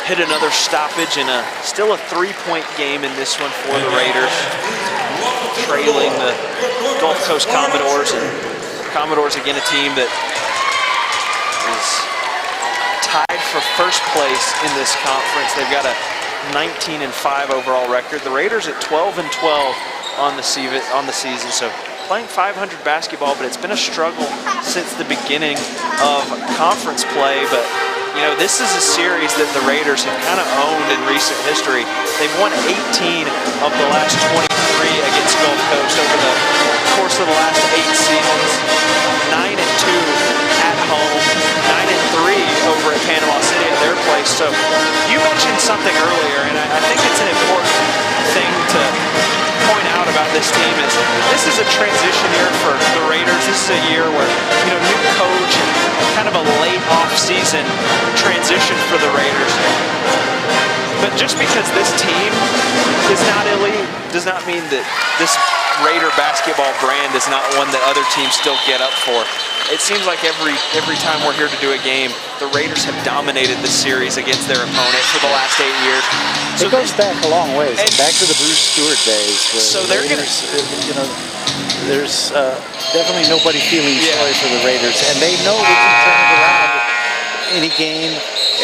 hit another stoppage and still a 3-point game in this one for the Raiders. Trailing the Gulf Coast Commodores. And Commodores, again, a team that is tied for first place in this conference. They've got a 19-5 overall record. The Raiders at 12-12 on the season. So playing 500 basketball, but it's been a struggle since the beginning of conference play. But you know, this is a series that the Raiders have kind of owned in recent history. They've won 18 of the last 23 against Gulf Coast over the course of the last 8 seasons. 9-2 at home, 9-3 over at Panama City at their place. So you mentioned something earlier, and I think it's an important thing to point out about this team is this is a transition year for the Raiders. This is a year where, you know, new coach and kind of a late off-season transition for the Raiders. But just because this team is not elite does not mean that this Raider basketball brand is not one that other teams still get up for. It seems like every time we're here to do a game, the Raiders have dominated the series against their opponent for the last 8 years. So it goes back a long ways, back to the Bruce Stewart days. So they're going to, you know, there's definitely nobody feeling sorry for the Raiders, and they know they can turn it around any game,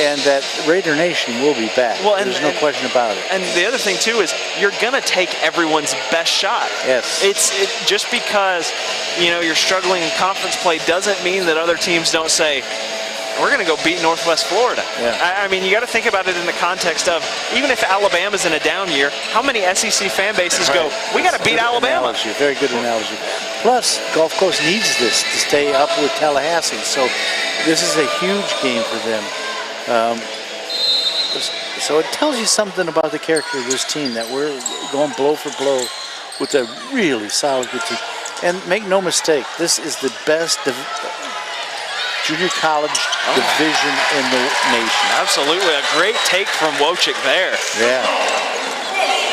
and that Raider Nation will be back. Well, there's no question about it. And the other thing too is you're gonna take everyone's best shot. Yes. It's just because, you know, you're struggling in conference play doesn't mean that other teams don't say, we're going to go beat Northwest Florida. Yeah. I mean, you got to think about it in the context of, even if Alabama's in a down year, how many SEC fan bases go, we got to beat Alabama? Analogy, very good analogy. Plus, Gulf Coast needs this to stay up with Tallahassee. So this is a huge game for them. So it tells you something about the character of this team, that we're going blow for blow with a really solid good team. And make no mistake, this is the best junior college division in the nation. Absolutely, a great take from Wojcik there. Yeah.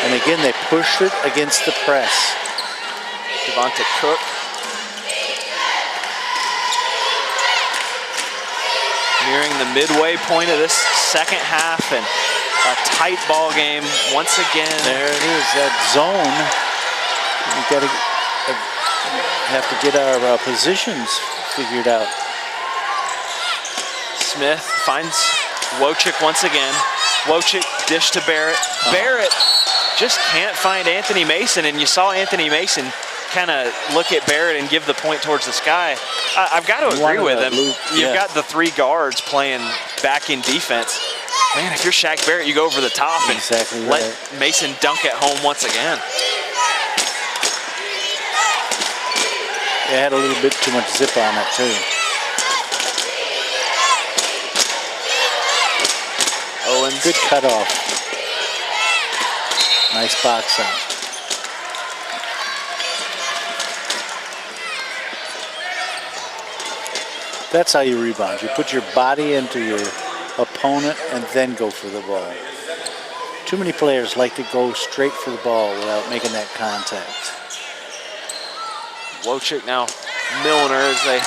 And again, they pushed it against the press. Devonta Cook. Nearing the midway point of this second half, and a tight ball game once again. There it is, that zone. We got to have to get our positions figured out. Smith finds Wojcik once again. Wojcik dish to Barrett. Barrett just can't find Anthony Mason, and you saw Anthony Mason kind of look at Barrett and give the point towards the sky. I've got to agree with him. You've got the 3 guards playing back in defense. Man, if you're Shaq Barrett, you go over the top and let Mason dunk at home once again. It had a little bit too much zip on it too. Owens. Good cutoff. Nice box out. That's how you rebound. You put your body into your opponent and then go for the ball. Too many players like to go straight for the ball without making that contact. Wojcik now, Milner, as they,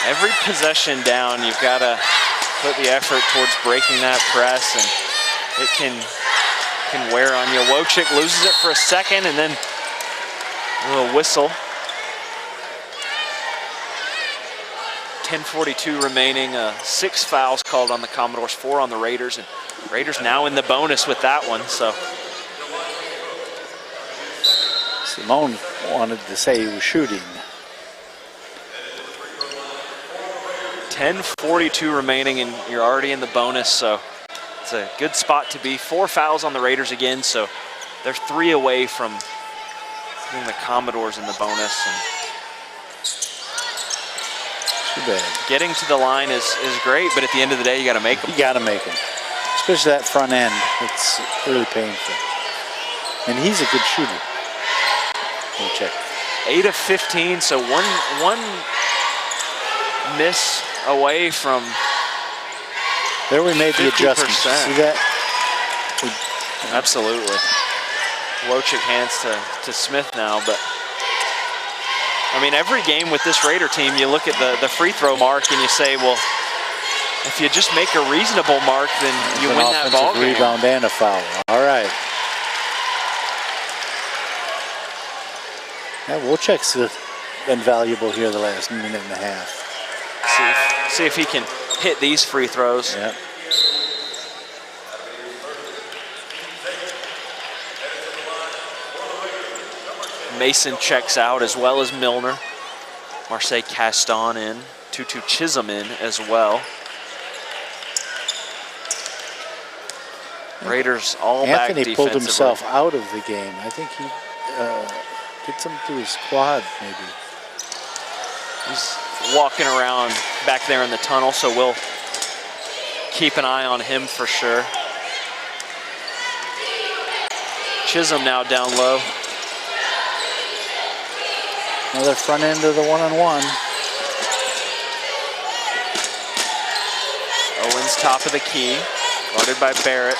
every possession down, you've got to put the effort towards breaking that press, and it can wear on you. Wojcik loses it for a second, and then a little whistle. 10:42 remaining, 6 fouls called on the Commodores, 4 on the Raiders, and Raiders now in the bonus with that one. So Simone wanted to say he was shooting. 10:42 remaining, and you're already in the bonus, so it's a good spot to be. 4 fouls on the Raiders again, so they're 3 away from putting the Commodores in the bonus. And too bad. Getting to the line is great, but at the end of the day, you got to make them. You got to make them, especially that front end. It's really painful. And he's a good shooter. We'll check. 8 of 15, so one miss away from. There we made the adjustment. 50%. See that? Absolutely. Wojcik hands to Smith now, but I mean, every game with this Raider team, you look at the free throw mark and you say, well, if you just make a reasonable mark, then you win that ball game. Rebound and a foul. All right. Yeah, Wojcik's been valuable here the last minute and a half. See if he can hit these free throws. Yeah. Mason checks out as well as Milner. Marseille Caston in. Tutu Chisholm in as well. Raiders all back Anthony defensively. pulled himself out of the game. I think he did something to his quad, maybe. He's walking around back there in the tunnel, so we'll keep an eye on him for sure. Chisholm now down low. Another front end of the one-on-one. Owens top of the key, guarded by Barrett.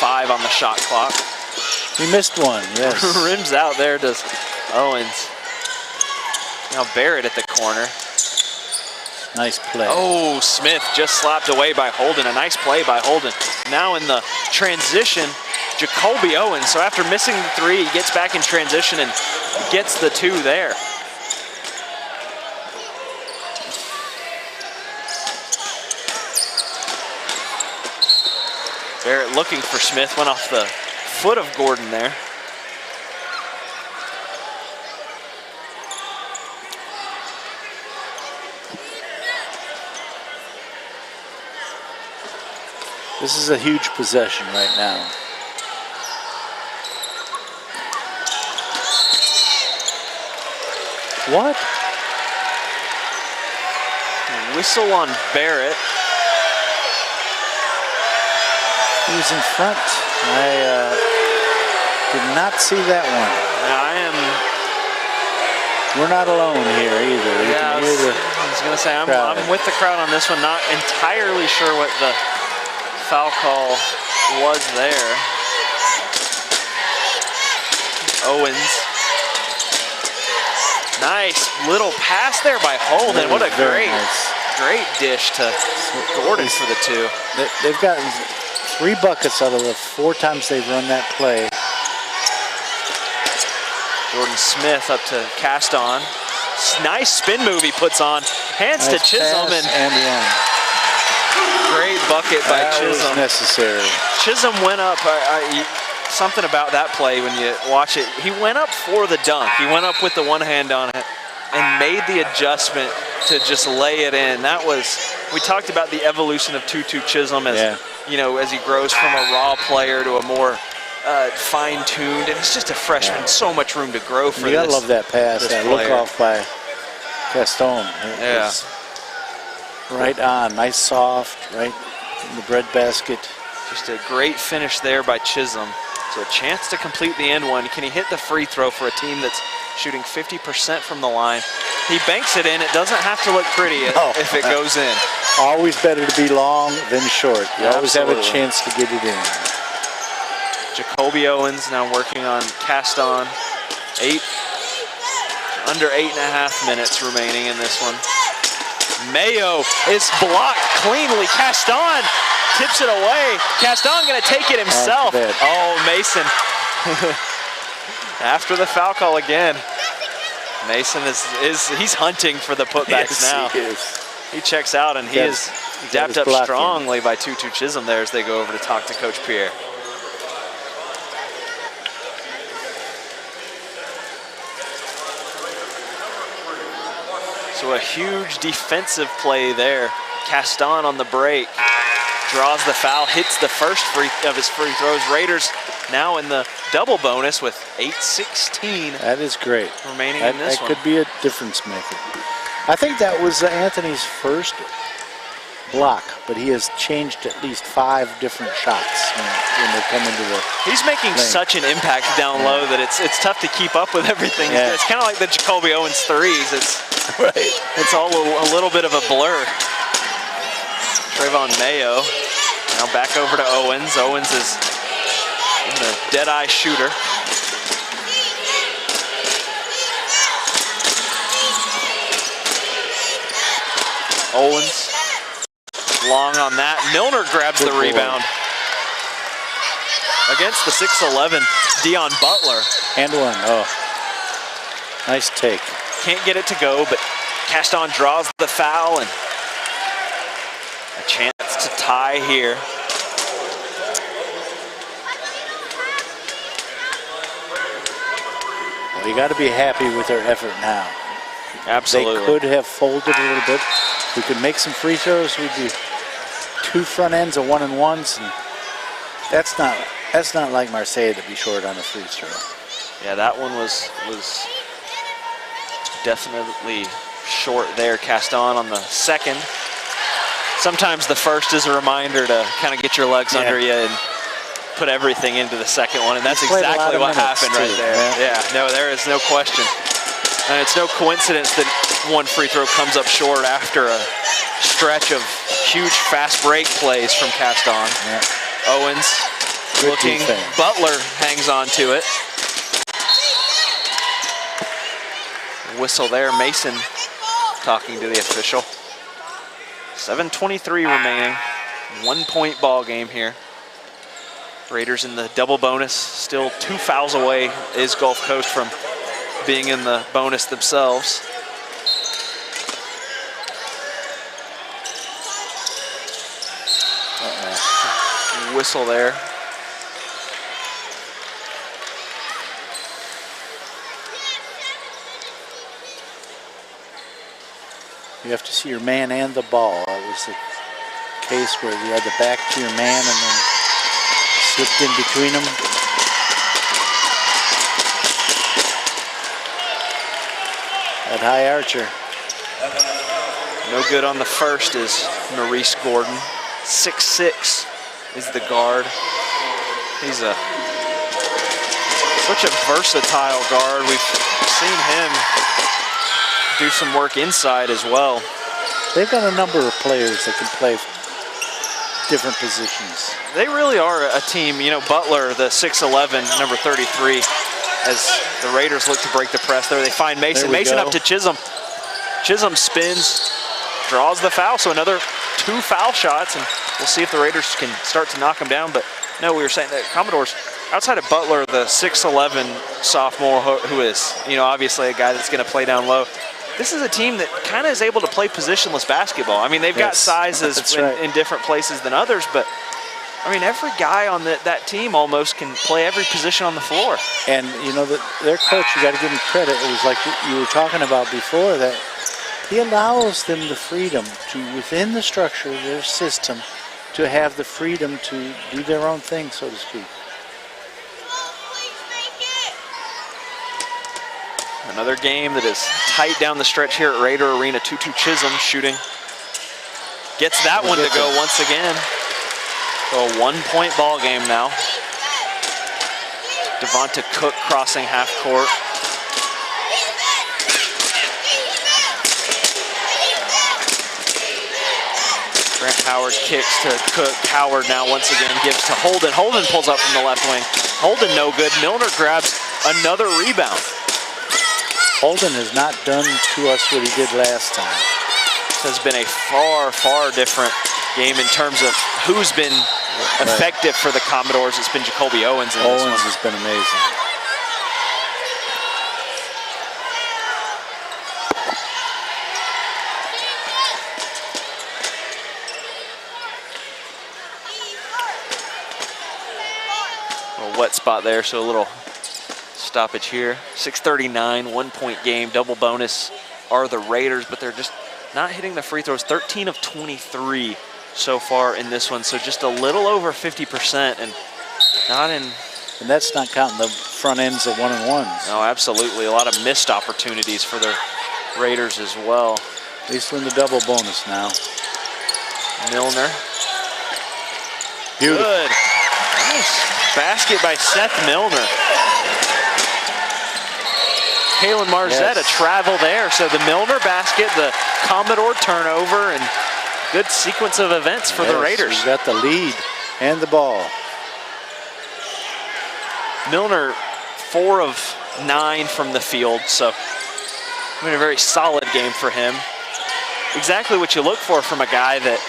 5 on the shot clock. He missed one, yes. Rims out there, does Owens. Now Barrett at the corner. Nice play. Oh, Smith just slapped away by Holden. A nice play by Holden. Now in the transition, Jacoby Owens. So after missing the 3, he gets back in transition and gets the 2 there. Barrett looking for Smith, went off the foot of Gordon there. This is a huge possession right now. What? Whistle on Barrett. He was in front. I did not see that one. We're not alone here either. You Yeah, can hear the I was going to say, I'm crowd. with the crowd on this one. Not entirely sure what the foul call was there. Owens. Nice little pass there by Holden. What a Very great, nice. great dish to Gordon for the 2. They've gotten 3 buckets out of the 4 times they've run that play. Jordan Smith up to Caston. Nice spin move he puts on. Hands to Nice Chisholm, pass and one. great bucket by That was Chisholm. necessary. Chisholm went up. Something about that play when you watch it. He went up for the dunk. He went up with the one hand on it and made the adjustment to just lay it in. That was, we talked about the evolution of Tutu Chisholm as, you know, as he grows from a raw player to a more fine-tuned, and he's just a freshman. So much room to grow for You gotta love that pass. That look player. off by Caston. It was right on. Nice soft, right in the breadbasket. Just a great finish there by Chisholm. So a chance to complete the end one. Can he hit the free throw for a team that's shooting 50% from the line? He banks it in. It doesn't have to look pretty if it goes in. Always better to be long than short. You always have a Absolutely. chance to get it in. Jacoby Owens now working on Caston. Under 8.5 minutes remaining in this one. Mayo is blocked cleanly. Caston tips it away. Caston gonna take it himself. Oh, Mason. After the foul call again. Mason he's hunting for the putbacks now. He is. He checks out, and he is dapped up blocking. strongly by Tutu Chisholm there as they go over to talk to Coach Pierre. So a huge defensive play there. Caston on the break. Draws the foul, hits the first of his free throws. Raiders now in the double bonus with 8:16 That is great. remaining in this that one. could be a difference maker. I think that was Anthony's first block, but he has changed at least 5 different shots when they come into the He's making lane. such an impact down low that it's tough to keep up with everything. Yeah. It's kind of like the Jacoby Owens threes. right. It's all a little bit of a blur. Trayvon Mayo now back over to Owens. Owens is the dead-eye shooter. Owens long on that. Milner grabs the rebound. Against the 6'11", Dion Butler. And one. Oh, nice take. Can't get it to go, but Caston draws the foul and a chance to tie here. Well, you got to be happy with their effort now. Absolutely. They could have folded a little bit. We could make some free throws. We'd be 2 front ends of 1-and-1s, and that's not like Marseille to be short on a free throw. Yeah, that one was definitely short there. Caston on the second. Sometimes the first is a reminder to kind of get your legs under you and put everything into the second one, and that's exactly what happened right there. Yeah, no, there is no question. And it's no coincidence that one free throw comes up short after a stretch of huge fast break plays from Caston. Yeah. Owens Good looking, defense. Butler hangs on to it. Whistle there, Mason talking to the official. 7:23 remaining, 1-point ball game here. Raiders in the double bonus, still 2 fouls away is Gulf Coast from being in the bonus themselves. Whistle there. You have to see your man and the ball. It was a case where you had the back to your man and then slipped in between them. That high archer. No good on the first is Maurice Gordon. 6'6" is the guard. He's such a versatile guard. We've seen him do some work inside as well. They've got a number of players that can play different positions. They really are a team. You know, Butler, the 6'11", number 33, as the Raiders look to break the press there. They find Mason. Mason up to Chisholm. Chisholm spins, draws the foul, so another 2 foul shots, and we'll see if the Raiders can start to knock them down. But no, we were saying that Commodores, outside of Butler, the 6'11" sophomore, who is, you know, obviously a guy that's going to play down low, this is a team that kind of is able to play positionless basketball. I mean, they've got sizes in different places than others, but I mean, every guy on that team almost can play every position on the floor. And, you know, their coach, you got to give him credit. It was like you were talking about before, that he allows them the freedom to, within the structure of their system, to have the freedom to do their own thing, so to speak. Another game that is tight down the stretch here at Raider Arena. 2-2 Chisholm shooting. Gets that one to go once again. So a 1-point ball game now. Devonta Cook crossing half court. Grant Howard kicks to Cook. Howard now once again gives to Holden. Holden pulls up from the left wing. Holden no good. Milner grabs another rebound. Holden has not done to us what he did last time. This has been a far, far different game in terms of who's been effective for the Commodores. It's been Jacoby Owens in this one. Owens has been amazing. A wet spot there, so a little stoppage here. 6:39, 1-point game, double bonus are the Raiders, but they're just not hitting the free throws. 13 of 23 so far in this one, so just a little over 50% and not in. And that's not counting the front ends of 1-and-1s. No, absolutely. A lot of missed opportunities for the Raiders as well. At least we're in the double bonus now. Milner. Beautiful. Good. Nice basket by Seth Milner. Kalen Marzetta Yes. travel there. So the Milner basket, the Commodore turnover, and good sequence of events for the Yes, Raiders. We got the lead and the ball. Milner, 4 of 9 from the field, so I mean, a very solid game for him. Exactly what you look for from a guy that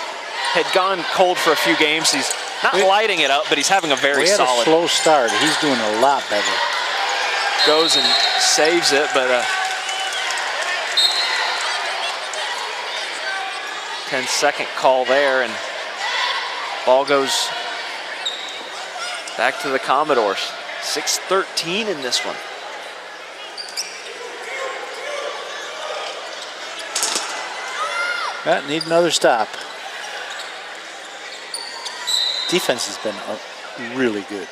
had gone cold for a few games. He's not lighting it up, but he's having a very We had a solid. slow start. He's doing a lot better. Goes and saves it, but 10-second call there, and ball goes back to the Commodores. 6:13 in this one. Need another stop. Defense has been really good.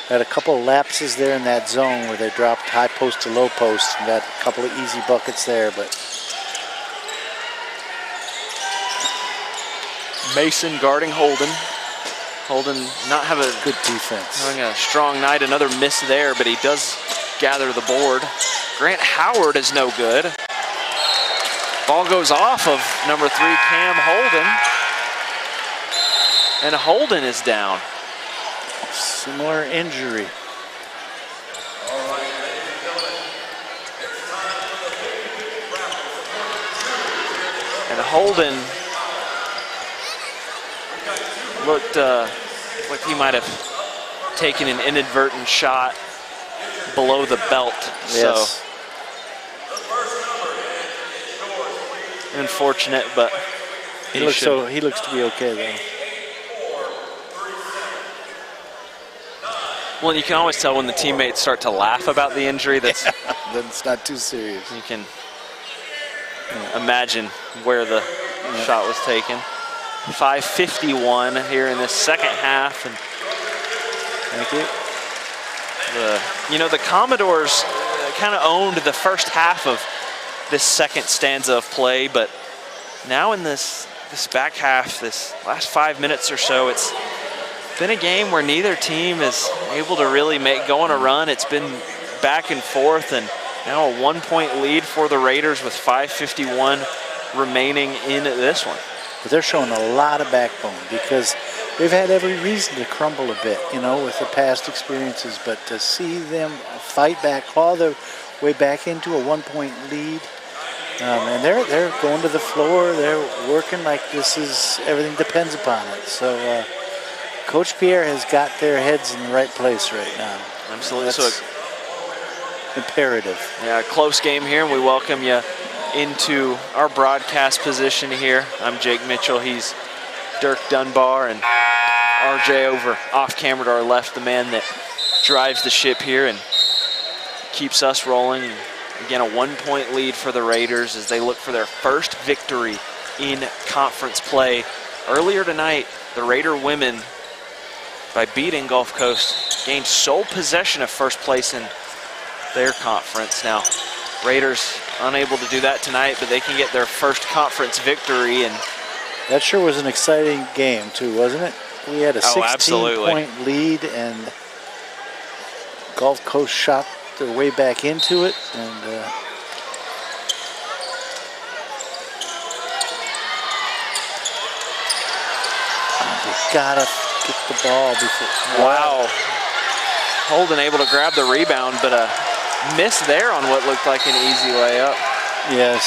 Had a couple of lapses there in that zone where they dropped high post to low post and got a couple of easy buckets there, but Mason guarding Holden. Holden not have a good defense. having a strong night. Another miss there, but he does gather the board. Grant Howard is no good. Ball goes off of number 3, Cam Holden. And Holden is down. Similar injury. And Holden looked like he might have taken an inadvertent shot below the belt. Yes. So unfortunate, but He looks to be okay though. Well, you can always tell when the teammates start to laugh about the injury. That's Then it's not too serious. you can imagine where the shot was taken. 5:51 here in this second half, and Thank you. the Commodores kind of owned the first half of this second stanza of play, but now in this back half, this last 5 minutes or so, it's been a game where neither team is able to really go on a run. It's been back and forth, and now a 1-point lead for the Raiders with 5:51 remaining in this one. But they're showing a lot of backbone because they've had every reason to crumble a bit, with the past experiences. But to see them fight back, claw their way back into a 1-point lead, and they're going to the floor. They're working like everything depends upon it. So Coach Pierre has got their heads in the right place right now. Absolutely. That's imperative. Yeah, a close game here, and we welcome you into our broadcast position here. I'm Jake Mitchell. He's Dirk Dunbar, and RJ over off camera to our left, the man that drives the ship here and keeps us rolling. And again, a 1-point lead for the Raiders as they look for their first victory in conference play. Earlier tonight, the Raider women, by beating Gulf Coast, gained sole possession of first place in their conference. Now, Raiders unable to do that tonight, but they can get their first conference victory. And that sure was an exciting game too, wasn't it? We had a 16-point lead, and Gulf Coast shot their way back into it, and they gotta get the ball before. Wow. Holden able to grab the rebound, but a miss there on what looked like an easy layup. Yes,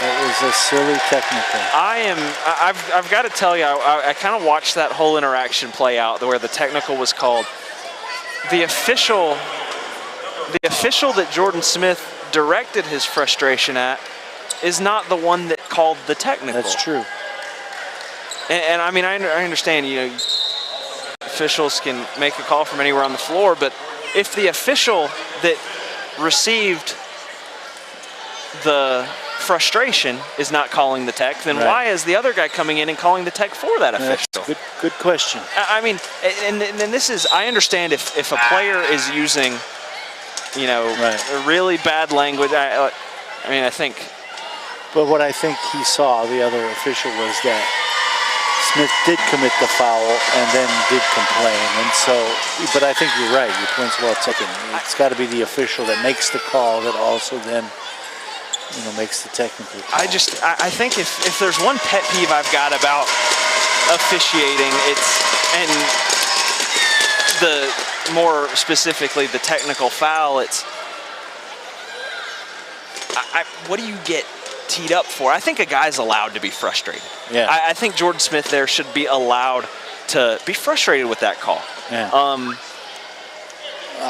that was a silly technical. I've got to tell you, I kind of watched that whole interaction play out where the technical was called. The official that Jordan Smith directed his frustration at is not the one that called the technical. That's true. And I mean, I understand, officials can make a call from anywhere on the floor, but if the official that received the frustration is not calling the tech, then why is the other guy coming in and calling the tech for that official? That's good question. I mean, and this is, I understand if a player is using, really bad language. I mean, I think But what I think he saw, the other official, was that Smith did commit the foul and then did complain. And so, but I think you're right. Your point's well taken. It's got to be the official that makes the call that also then, makes the technical call. I think if there's one pet peeve I've got about officiating, and the more specifically the technical foul, what do you get teed up for? I think a guy's allowed to be frustrated. Yeah. I think Jordan Smith there should be allowed to be frustrated with that call. Yeah.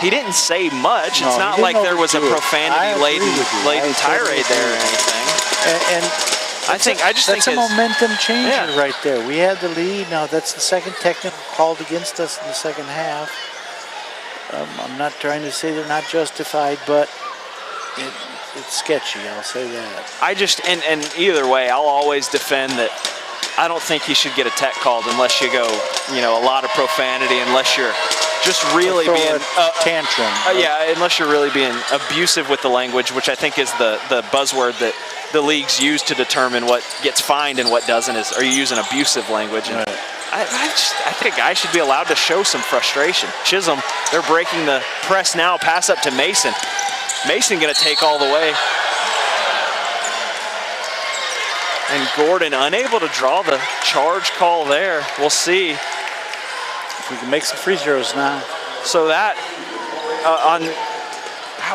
He didn't say much. No, it's not he like didn't there was a overdo it. I profanity-laden agree with you. I tirade totally there or agree. anything. And I just think that's a momentum changer Yeah. right there. We had the lead. Now that's the second technical called against us in the second half. I'm not trying to say they're not justified, but it's sketchy. I'll say that. And either way, I'll always defend that. I don't think he should get a tech called unless you go, a lot of profanity, unless you're just really Throw being a tantrum. unless you're really being abusive with the language, which I think is the buzzword that the leagues use to determine what gets fined and what doesn't. Are you using abusive language? And Right. I think a guy should be allowed to show some frustration. Chisholm, they're breaking the press now. Pass up to Mason. Mason going to take all the way. And Gordon unable to draw the charge call there. We'll see. If we can make some free throws now. So that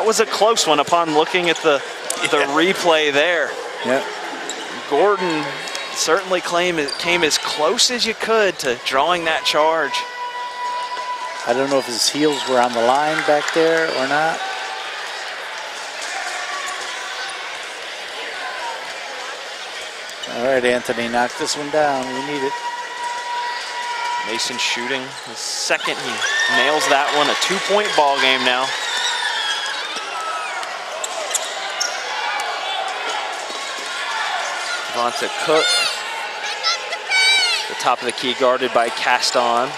was a close one upon looking at the replay there. Yeah. Gordon certainly came as close as you could to drawing that charge. I don't know if his heels were on the line back there or not. All right, Anthony, knock this one down. We need it. Mason shooting his second. He nails that one. A 2-point ball game now. Devonta Cook. The top of the key guarded by Caston.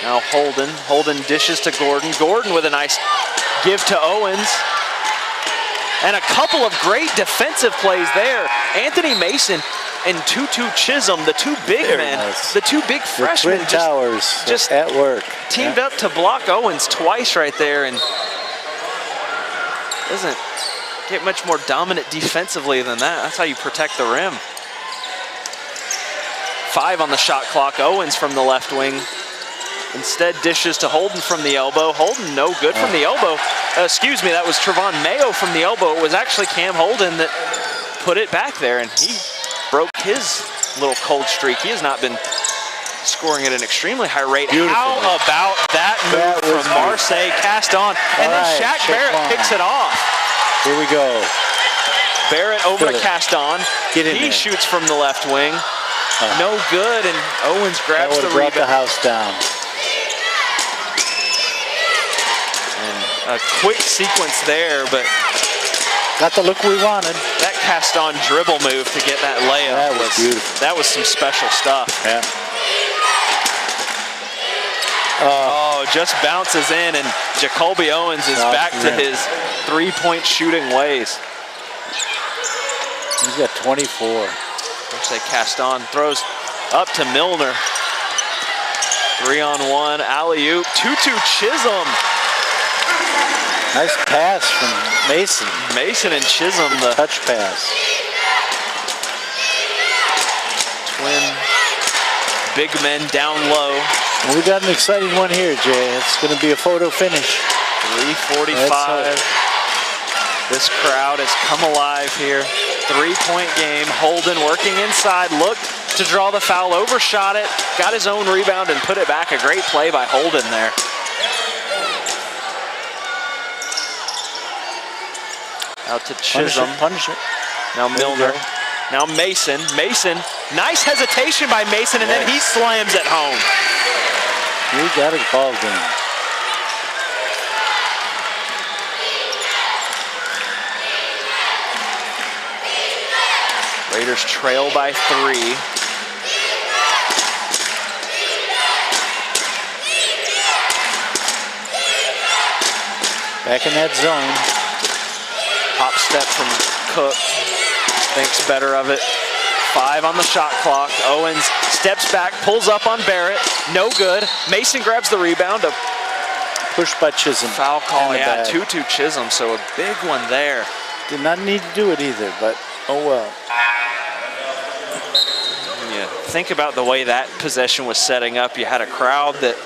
Now Holden. Holden dishes to Gordon. Gordon with a nice give to Owens. And a couple of great defensive plays there. Anthony Mason and Tutu Chisholm, the two big men, nice. the two big The freshmen, Twin Towers just at work. teamed up to block Owens twice right there, and doesn't get much more dominant defensively than that. That's how you protect the rim. 5 on the shot clock. Owens from the left wing. Instead dishes to Holden from the elbow. Holden no good from the elbow. Excuse me, that was Trevon Mayo from the elbow. It was actually Cam Holden that put it back there, and he broke his little cold streak. He has not been scoring at an extremely high rate. Beautiful. How about that move from Marseille Caston? And then right, Shaq Barrett picks it off. Here we go. Barrett over to Philip. Caston. Get in He there. shoots from the left wing. No good, and Owens That grabs would the have brought the rebound. house down. A quick sequence there, but Got the look we wanted. that Caston dribble move to get that layup That was beautiful. That was some special stuff. Yeah. Oh, just bounces in, and Jacoby Owens is Off back the to rim. his three-point shooting ways. He's got 24. Say Caston throws up to Milner. 3-on-1 alley-oop. Tutu Chisholm. Nice pass from Mason. Mason and Chisholm, the Touch pass. twin big men down low. Well, we got an exciting one here, Jay. It's going to be a photo finish. 3:45. This crowd has come alive here. 3-point game. Holden working inside, looked to draw the foul, overshot it, got his own rebound and put it back. A great play by Holden there. Out to Chisholm. Punishment. Now There you Milner. go. Now Mason. Mason. Nice hesitation by Mason, and then he slams it home. We got a ball game. Raiders trail by 3. Back in that zone. Pops step from Cook. Thinks better of it. 5 on the shot clock. Owens steps back, pulls up on Barrett. No good. Mason grabs the rebound. A Pushed by Chisholm. foul call. And a Yeah, bag. 2-2 Chisholm, so a big one there. Did not need to do it either, but oh well. When you think about the way that possession was setting up, you had a crowd that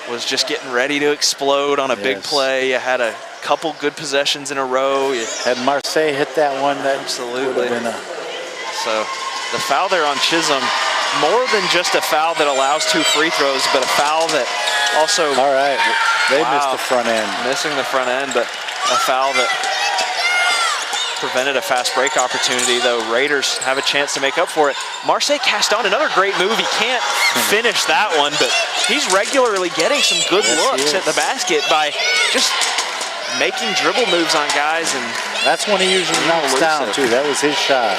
was just getting ready to explode on a big Yes. play. You had a couple good possessions in a row. Had Marseille hit that one, that Absolutely. would have been a... So the foul there on Chisholm, more than just a foul that allows 2 free throws, but a foul that also All right, they missed Wow. the front end. missing the front end, but a foul that prevented a fast break opportunity, though Raiders have a chance to make up for it. Marseille Caston, another great move. He can't finish that one, but he's regularly getting some good Yes, he looks at is. the basket by just making dribble moves on guys. And That's when he usually knocks down, elusive. too. That was his shot.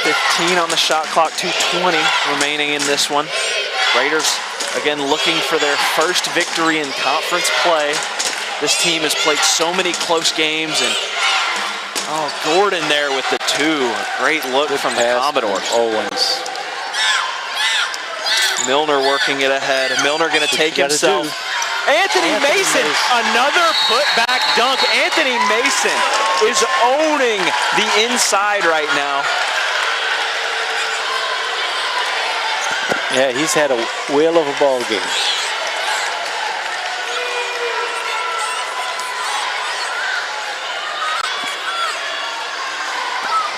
15 on the shot clock, 2:20 remaining in this one. Raiders, again, looking for their first victory in conference play. This team has played so many close games, and Gordon there with the 2. A great look from the Pass Commodores. from Owens. Milner working it ahead. Milner going to take you gotta himself. Anthony Mason, Mason. another putback dunk. Anthony Mason is owning the inside right now. Yeah, he's had a whale of a ball game.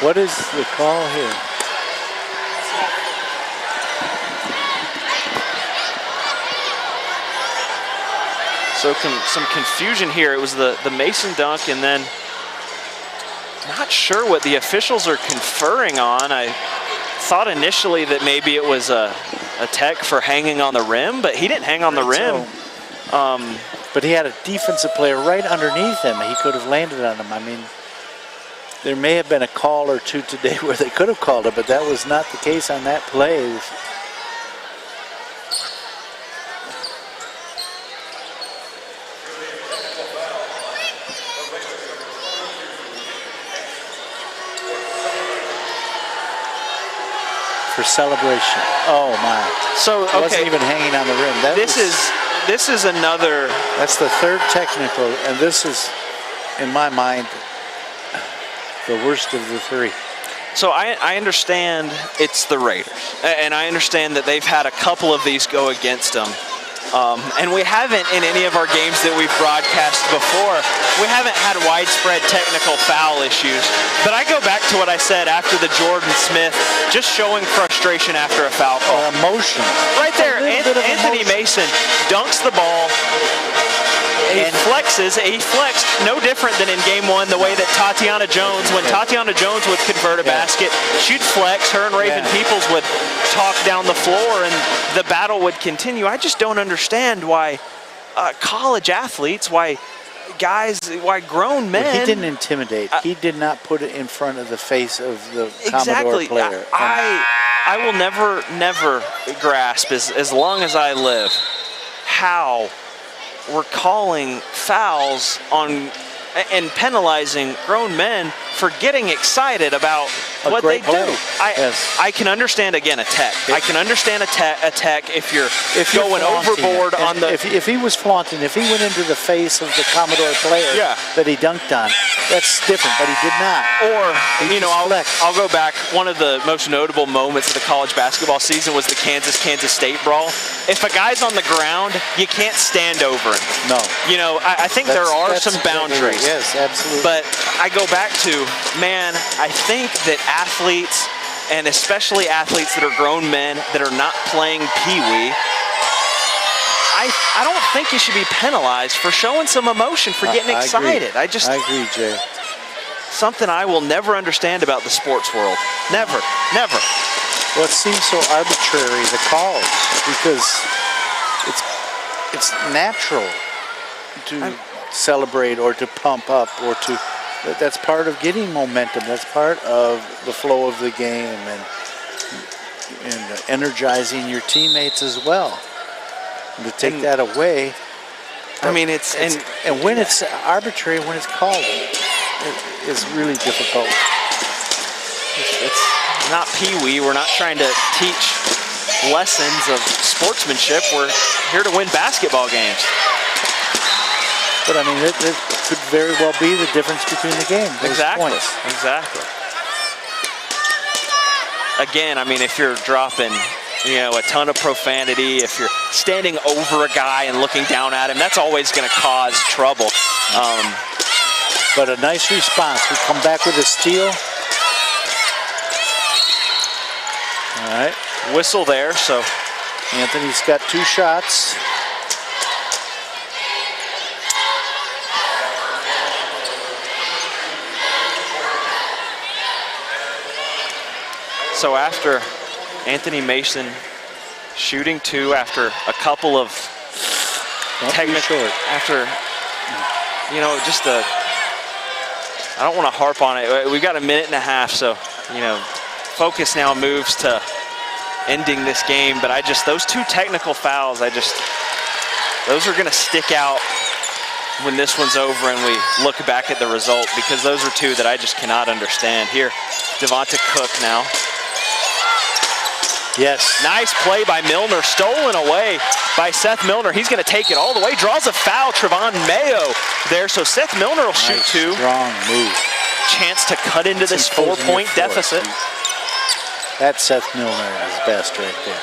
What is the call here? So some confusion here. It was the Mason dunk, and then not sure what the officials are conferring on. I thought initially that maybe it was a tech for hanging on the rim, but he didn't hang on the rim. But he had a defensive player right underneath him. He could have landed on him. I mean, there may have been a call or two today where they could have called it, but that was not the case on that play. For celebration. Oh my. So It wasn't okay, even hanging on the rim. That this is another. That's the third technical, and this is, in my mind, the worst of the 3. So I understand it's the Raiders, and I understand that they've had a couple of these go against them. And we haven't, in any of our games that we've broadcast before, we haven't had widespread technical foul issues. But I go back to what I said after the Jordan Smith, just showing frustration after a foul call. Or emotion. Right there, A little bit of Anthony emotion. Mason dunks the ball. He flexes. He flexed no different than in game 1, the way that Tatiana Jones, when Tatiana Jones would convert a basket, she'd flex. Her and Raven Peoples would talk down the floor, and the battle would continue. I just don't understand why college athletes, why grown men. Well, he didn't intimidate. He did not put it in front of the face of the Exactly. Commodore player. I will never grasp, as long as I live, how we're calling fouls on and penalizing grown men for getting excited about what they great do. play. Yes. I can understand, again, a tech. I can understand a tech if you're going flaunting overboard it. on the. If he was flaunting, if he went into the face of the Commodore player Yeah. that he dunked on, that's different, but he did not. Or, He just flexed. I'll go back. One of the most notable moments of the college basketball season was the Kansas State brawl. If a guy's on the ground, you can't stand over him. No. You know, I think there are That's some exactly right. boundaries. Yes, absolutely. But I go back to, man, I think that athletes, and especially athletes that are grown men that are not playing peewee, I don't think you should be penalized for showing some emotion, for getting excited. I agree, Jay. Something I will never understand about the sports world. Never. Well, it seems so arbitrary, the calls, because it's natural to celebrate or to pump up or to. That's part of getting momentum. That's part of the flow of the game and energizing your teammates as well. And to take that away, I mean, it's and when it's arbitrary, when it's called, it's really difficult. it's not pee-wee. We're not trying to teach lessons of sportsmanship. We're here to win basketball games. But I mean, it could very well be the difference between the game. Those Exactly. points. Exactly. Again, I mean, if you're dropping, a ton of profanity, if you're standing over a guy and looking down at him, that's always going to cause trouble. But a nice response. We come back with a steal. All right. Whistle there, so Anthony's got 2 shots. So after Anthony Mason shooting 2 after a couple of technical, after, just I don't want to harp on it. We've got a minute and a half, so, focus now moves to ending this game. But those 2 technical fouls, those are going to stick out when this one's over and we look back at the result, because those are 2 that I just cannot understand. Here, Devonta Cook now. Yes. Nice play by Milner, stolen away by Seth Milner. He's going to take it all the way, draws a foul, Trevon Mayo there. So Seth Milner will shoot 2. Strong move. Chance to cut into this 4-point deficit. That's Seth Milner at his best right there.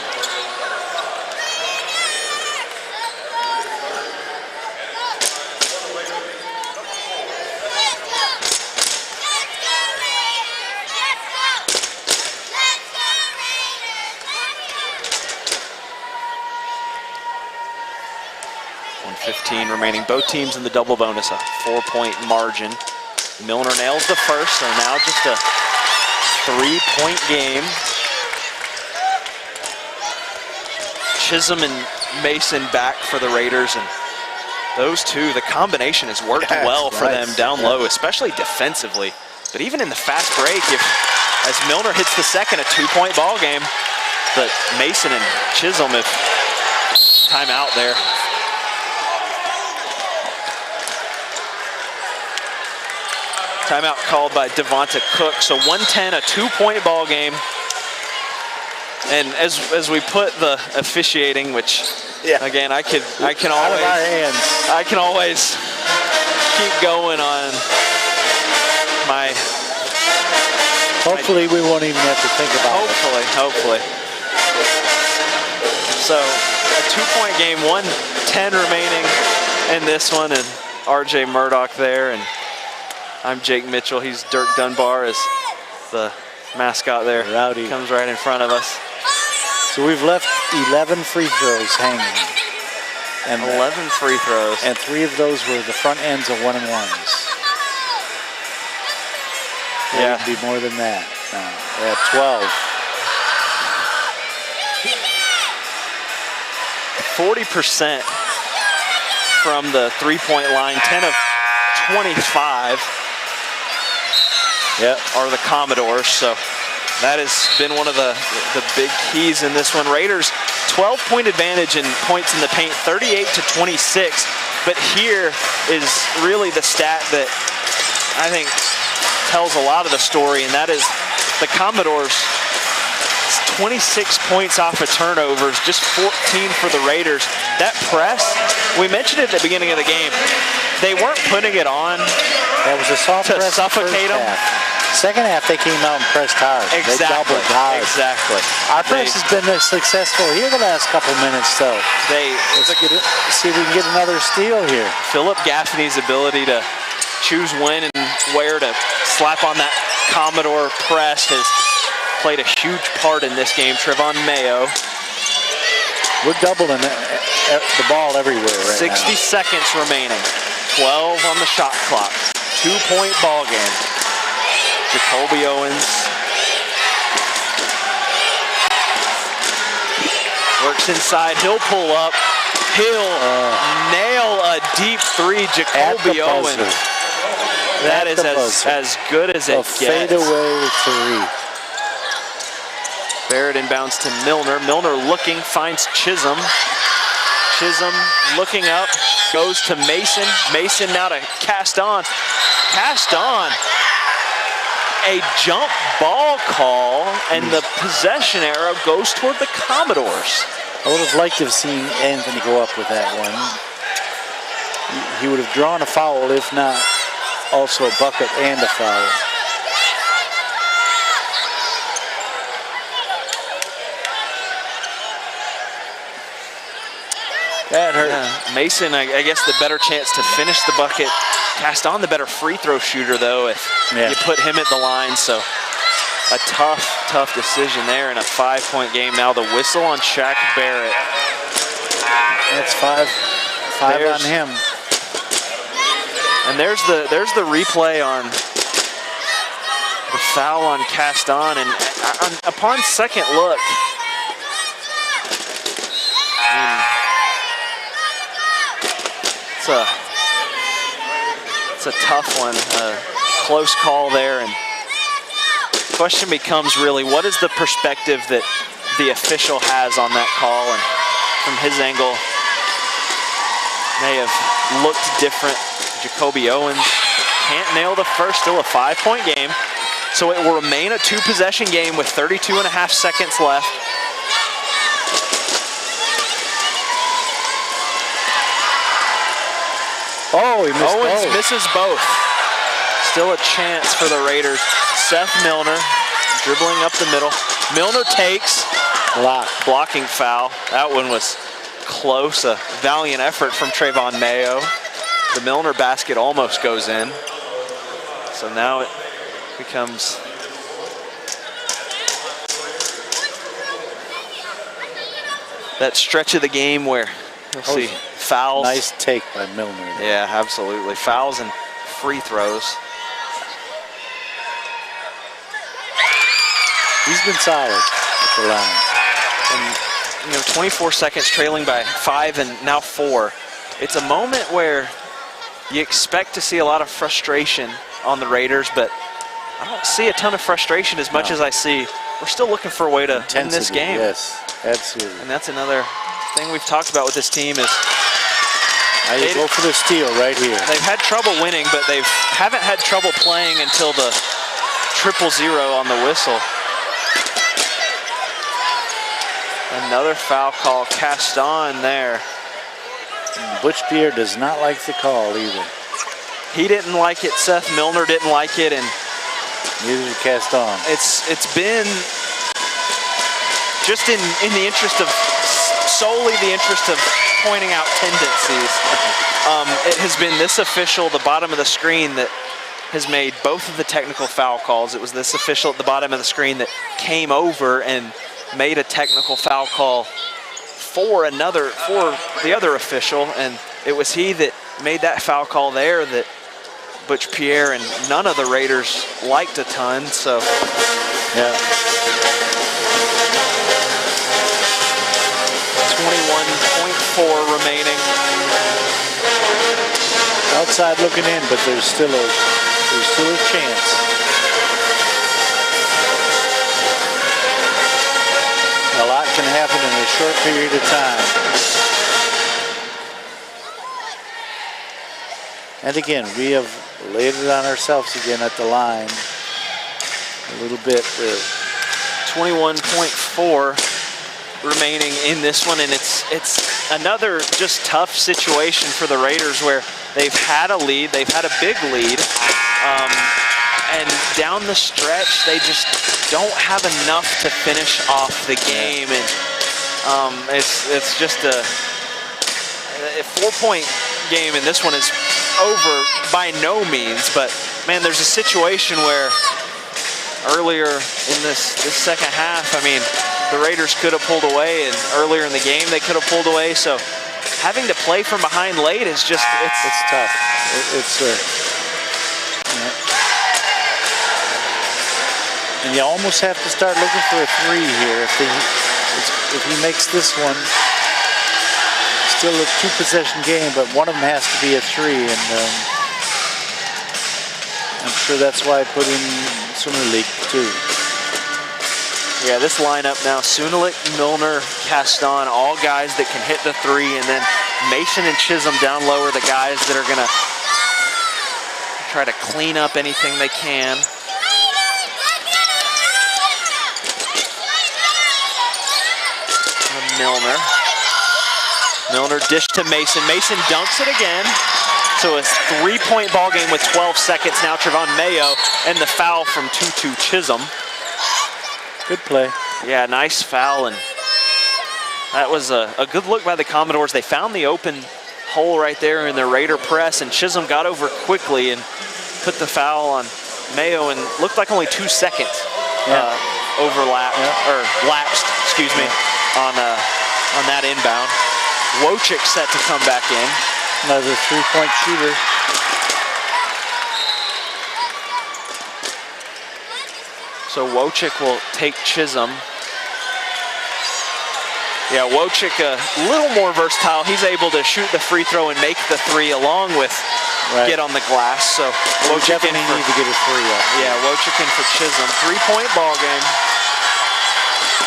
Remaining. Both teams in the double bonus, a 4-point margin. Milner nails the first, so now just a 3-point game. Chisholm and Mason back for the Raiders, and those 2, the combination has worked well for them down low, especially defensively. But even in the fast break, as Milner hits the second, a 2-point ball game. But Mason and Chisholm have timeout there. Timeout called by Devonta Cook. So 110, a 2-point ball game. And as we put the officiating, which again I can always keep going on my. Hopefully we won't even have to think about it. Hopefully. So a 2-point game, 1:10 remaining in this one, and R.J. Murdoch there, and I'm Jake Mitchell. He's Dirk Dunbar as the mascot there. Rowdy. Comes right in front of us. So we've left 11 free throws hanging. And 11 free throws. And 3 of those were the front ends of 1-and-1s. There would be more than that. No, we're at 12. 40% from the 3-point line, 10 of 25 are the Commodores. So that has been one of the big keys in this one. Raiders 12-point advantage in points in the paint, 38-26. But here is really the stat that I think tells a lot of the story, and that is the Commodores 26 points off of turnovers, just 14 for the Raiders. That press, we mentioned it at the beginning of the game, they weren't putting it on that was a soft to press suffocate them. Second half, they came out and pressed hard. Exactly. They doubled hard. Exactly. Our press has been successful here the last couple minutes, though. Let's see if we can get another steal here. Philip Gaffney's ability to choose when and where to slap on that Commodore press has played a huge part in this game. Trevon Mayo. We're doubling the ball everywhere right 60 now. seconds remaining. 12 on the shot clock. 2-point ball game. Jacoby Owens works inside. He'll pull up. He'll nail a deep 3. Jacoby Owens. That is as good as it gets. A fadeaway 3. Barrett inbounds to Milner. Milner looking, finds Chisholm. Chisholm looking up, goes to Mason. Mason now to Caston. Caston, a jump ball call, and the possession arrow goes toward the Commodores. I would have liked to have seen Anthony go up with that one. He would have drawn a foul, if not also a bucket and a foul. That hurt. Yeah. Mason, I guess, the better chance to finish the bucket. Caston, the better free throw shooter, though, if you put him at the line. So a tough decision there in a 5-point game. Now the whistle on Shaq Barrett. That's five on him. And there's the replay on the foul on Caston. And upon second look, it's a tough one, a close call there, and the question becomes really, what is the perspective that the official has on that call? And from his angle, may have looked different. Jacoby Owens can't nail the first, still a 5-point game. So it will remain a 2-possession game with 32.5 seconds left. Oh, he missed Owens both. misses both. Still a chance for the Raiders. Seth Milner dribbling up the middle. Milner takes. Blocking foul. That one was close. A valiant effort from Trayvon Mayo. The Milner basket almost goes in. So now it becomes that stretch of the game where you'll see fouls. Nice take by Milner. Yeah, absolutely. Fouls and free throws. He's been solid at the line. And 24 seconds trailing by 5 and now 4. It's a moment where you expect to see a lot of frustration on the Raiders, but I don't see a ton of frustration as much as I see we're still looking for a way to win this game. Yes, absolutely. And that's another thing we've talked about with this team is they go for the steal right here. They've had trouble winning, but they haven't had trouble playing until the 0-0 on the whistle. Another foul call, Caston there. Butch Pierre does not like the call either. He didn't like it, Seth Milner didn't like it, and neither did Caston. It's been just in the interest of, solely the interest of pointing out tendencies. It has been this official, the bottom of the screen, that has made both of the technical foul calls. It was this official at the bottom of the screen that came over and made a technical foul call for the other official, and it was he that made that foul call there that Butch Pierre and none of the Raiders liked a ton. So yeah. 21.4 remaining. Outside looking in, but there's still a chance. A lot can happen in a short period of time. And again, we have laid it on ourselves again at the line a little bit. 21.4 remaining in this one, and it's another just tough situation for the Raiders where they've had a lead, they've had a big lead, and down the stretch they just don't have enough to finish off the game, and it's just a 4-point game, and this one is over by no means. But man, there's a situation where earlier in this second half, I mean, the Raiders could have pulled away, and earlier in the game they could have pulled away. So having to play from behind late is just it's tough. And you almost have to start looking for a 3 here. If he makes this one, still a 2-possession game, but one of them has to be a 3, and I'm sure that's why I put in Summer League too. Yeah, this lineup now, Sunalik, Milner, Caston, all guys that can hit the three, and then Mason and Chisholm down low are the guys that are going to try to clean up anything they can. Milner. Milner dish to Mason. Mason dunks it again. So a 3-point ball game with 12 seconds. Now Trevon Mayo and the foul from Tutu Chisholm. Good play. Yeah, nice foul, and that was a good look by the Commodores. They found the open hole right there in their Raider press, and Chisholm got over quickly and put the foul on Mayo, and looked like only 2 seconds overlapped, or lapsed, excuse me, on that inbound. Wojcik set to come back in. Another 3-point shooter. So Wojcik will take Chisholm. Yeah, Wojcik a little more versatile. He's able to shoot the free throw and make the three along with get on the glass. So Wojcik definitely need to get a three up. Yeah, Wojcik in for Chisholm. 3-point ball game.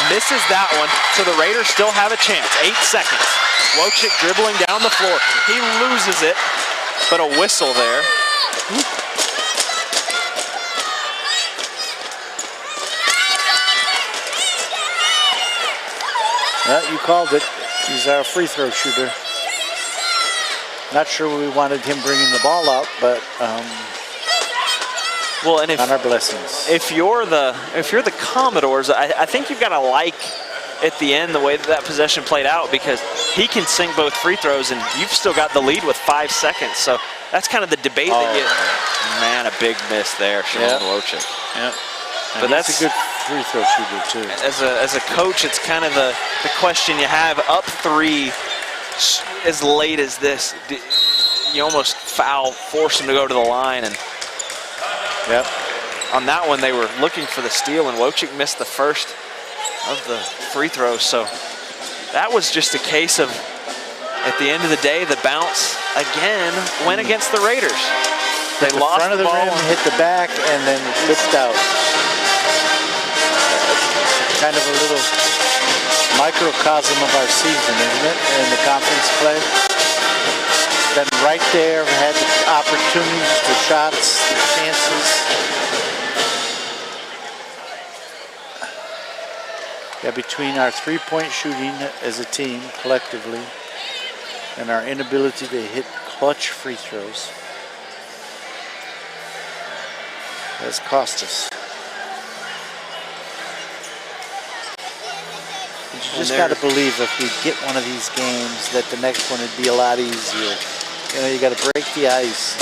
Misses that one, so the Raiders still have a chance. 8 seconds. Wojcik dribbling down the floor. He loses it, but a whistle there. You called it. He's our free throw shooter. Not sure we wanted him bringing the ball up, but well, and on our blessings. If you're the Commodores, I think you've got to like at the end the way that possession played out, because he can sink both free throws, and you've still got the lead with 5 seconds. So that's kind of the debate that you. Man, a big miss there, Shimon Wojcik. Yep. But that's a good free throw shooter too. As a coach, it's kind of the question you have. Up 3 as late as this, you almost force him to go to the line, and on that one they were looking for the steal, and Wojcik missed the first of the free throws. So that was just a case of, at the end of the day, the bounce again went against the Raiders. They lost front of the ball rim, hit the back, and then flipped out. Kind of a little microcosm of our season, isn't it? In the conference play. Been right there, had the opportunities, the shots, the chances. Yeah, between our 3-point shooting as a team collectively and our inability to hit clutch free throws, has cost us. You just got to believe if we get one of these games that the next one would be a lot easier. You know, you got to break the ice.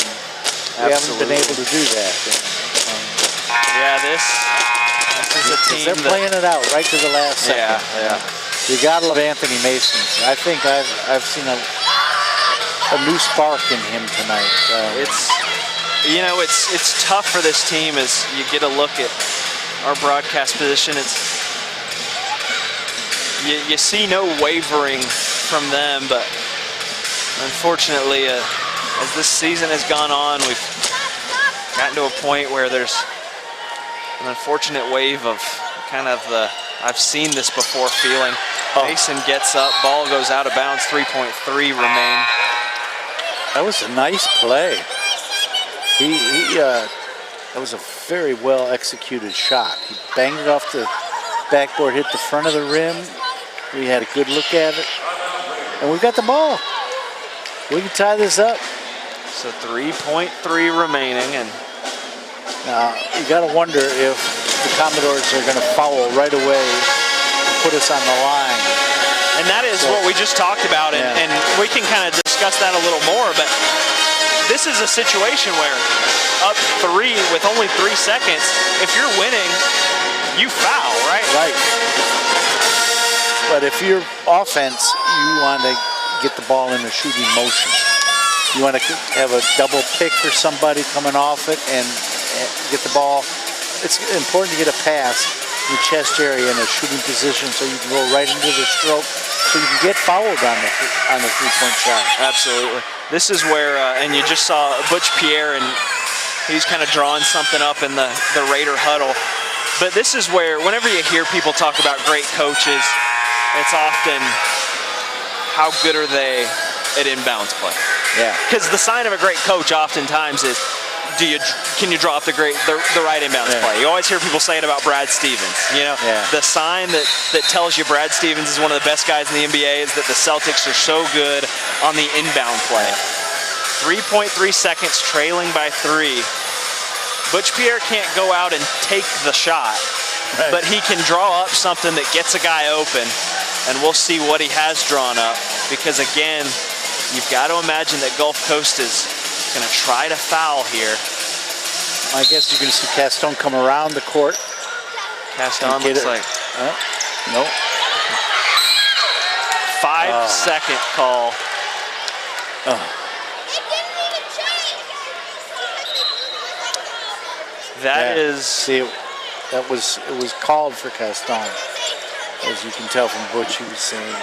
We haven't been able to do that. Yeah, this is a team they're playing it out right to the last second. Yeah. You got to love Anthony Mason. I think I've seen a new spark in him tonight. It's tough for this team as you get a look at our broadcast position. You see no wavering from them, but unfortunately, as this season has gone on, we've gotten to a point where there's an unfortunate wave of kind of the I've seen this before feeling. Mason gets up, ball goes out of bounds, 3.3 remain. That was a nice play. That was a very well executed shot. He banged it off the backboard, hit the front of the rim. We had a good look at it, and we've got the ball. We can tie this up. So 3.3 remaining, and now you got to wonder if the Commodores are going to foul right away and put us on the line. And that is what we just talked about, and we can kind of discuss that a little more. But this is a situation where up 3 with only 3 seconds, if you're winning, you foul, right? Right. But if you're offense, you want to get the ball in a shooting motion. You want to have a double pick for somebody coming off it and get the ball. It's important to get a pass in the chest area in a shooting position so you can go right into the stroke so you can get fouled on the 3-point shot. Absolutely. This is where, and you just saw Butch Pierre, and he's kind of drawing something up in the Raider huddle. But this is where, whenever you hear people talk about great coaches, it's often how good are they at inbounds play. Yeah. Because the sign of a great coach oftentimes is, can you draw up the right inbounds play? You always hear people say it about Brad Stevens. You know, the sign that tells you Brad Stevens is one of the best guys in the NBA is that the Celtics are so good on the inbound play. 3.3 seconds, trailing by 3. Butch Pierre can't go out and take the shot, but he can draw up something that gets a guy open, and we'll see what he has drawn up. Because again, you've got to imagine that Gulf Coast is going to try to foul here. I guess you're going to see Caston come around the court. Caston looks like. Nope. 5-second call. That is. See, it was called for Caston, as you can tell from Butch. He was saying.